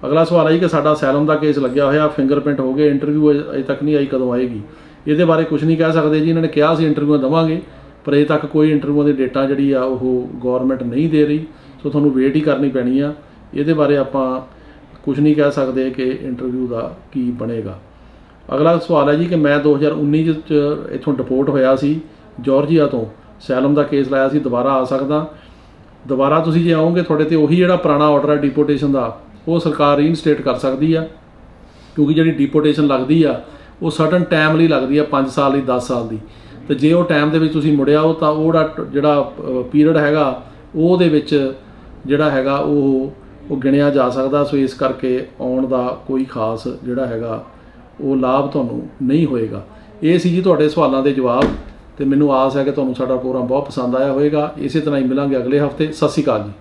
ਅਗਲਾ ਸਵਾਲ ਹੈ ਜੀ ਕਿ ਸਾਡਾ ਅਸਾਈਲਮ ਦਾ ਕੇਸ ਲੱਗਿਆ ਹੋਇਆ, ਫਿੰਗਰਪ੍ਰਿੰਟ ਹੋ ਗਏ, ਇੰਟਰਵਿਊ ਅਜੇ ਤੱਕ ਨਹੀਂ ਆਈ, ਕਦੋਂ ਆਏਗੀ? ਇਹਦੇ ਬਾਰੇ ਕੁਝ ਨਹੀਂ ਕਹਿ ਸਕਦੇ ਜੀ। ਇਹਨਾਂ ਨੇ ਕਿਹਾ ਸੀ ਇੰਟਰਵਿਊ ਦੇਵਾਂਗੇ, ਪਰ ਅਜੇ ਤੱਕ ਕੋਈ ਇੰਟਰਵਿਊ ਦੀ ਡੇਟਾ ਜਿਹੜੀ ਆ ਉਹ ਗੌਰਮੈਂਟ ਨਹੀਂ ਦੇ ਰਹੀ, ਸੋ ਤੁਹਾਨੂੰ ਵੇਟ ਹੀ ਕਰਨੀ ਪੈਣੀ ਆ। ਇਹਦੇ ਬਾਰੇ ਆਪਾਂ ਕੁਝ ਨਹੀਂ ਕਹਿ ਸਕਦੇ ਕਿ ਇੰਟਰਵਿਊ ਦਾ ਕੀ ਬਣੇਗਾ। ਅਗਲਾ ਸਵਾਲ ਹੈ ਜੀ ਕਿ ਮੈਂ 2019 'ਚ ਇੱਥੋਂ ਡਿਪੋਰਟ ਹੋਇਆ ਸੀ, ਜਾਰਜੀਆ ਤੋਂ, ਅਸਾਈਲਮ ਦਾ ਕੇਸ ਲਾਇਆ ਸੀ, ਦੁਬਾਰਾ ਆ ਸਕਦਾ? ਦੁਬਾਰਾ ਤੁਸੀਂ ਜੇ ਆਓਗੇ ਤੁਹਾਡੇ 'ਤੇ ਉਹੀ ਜਿਹੜਾ ਪੁਰਾਣਾ ਆਰਡਰ ਹੈ ਡਿਪੋਰਟੇਸ਼ਨ ਦਾ, ਉਹ ਸਰਕਾਰ ਰੀਇਨਸਟੇਟ ਕਰ ਸਕਦੀ ਆ, ਕਿਉਂਕਿ ਜਿਹੜੀ ਡਿਪੋਰਟੇਸ਼ਨ ਲੱਗਦੀ ਆ ਉਹ ਸਰਟਨ ਟਾਈਮ ਲਈ ਲੱਗਦੀ ਆ, 5 ਸਾਲ ਲਈ, 10 ਸਾਲ ਦੀ। ਅਤੇ ਜੇ ਉਹ ਟਾਈਮ ਦੇ ਵਿੱਚ ਤੁਸੀਂ ਮੁੜਿਆ ਹੋ ਤਾਂ ਉਹਦਾ ਜਿਹੜਾ ਪੀਰੀਅਡ ਹੈਗਾ ਉਹਦੇ ਵਿੱਚ ਜਿਹੜਾ ਹੈਗਾ ਉਹ ਗਿਣਿਆ ਜਾ ਸਕਦਾ। ਸੋ ਇਸ ਕਰਕੇ ਆਉਣ ਦਾ ਕੋਈ ਖਾਸ ਜਿਹੜਾ ਹੈਗਾ ਉਹ ਲਾਭ ਤੁਹਾਨੂੰ ਨਹੀਂ ਹੋਏਗਾ। ਇਹ ਸੀ ਜੀ ਤੁਹਾਡੇ ਸਵਾਲਾਂ ਦੇ ਜਵਾਬ, ਅਤੇ ਮੈਨੂੰ ਆਸ ਹੈ ਕਿ ਤੁਹਾਨੂੰ ਸਾਡਾ ਪ੍ਰੋਗਰਾਮ ਬਹੁਤ ਪਸੰਦ ਆਇਆ ਹੋਵੇਗਾ। ਇਸੇ ਤਰ੍ਹਾਂ ਹੀ ਮਿਲਾਂਗੇ ਅਗਲੇ ਹਫ਼ਤੇ। ਸਤਿ ਸ਼੍ਰੀ ਅਕਾਲ ਜੀ।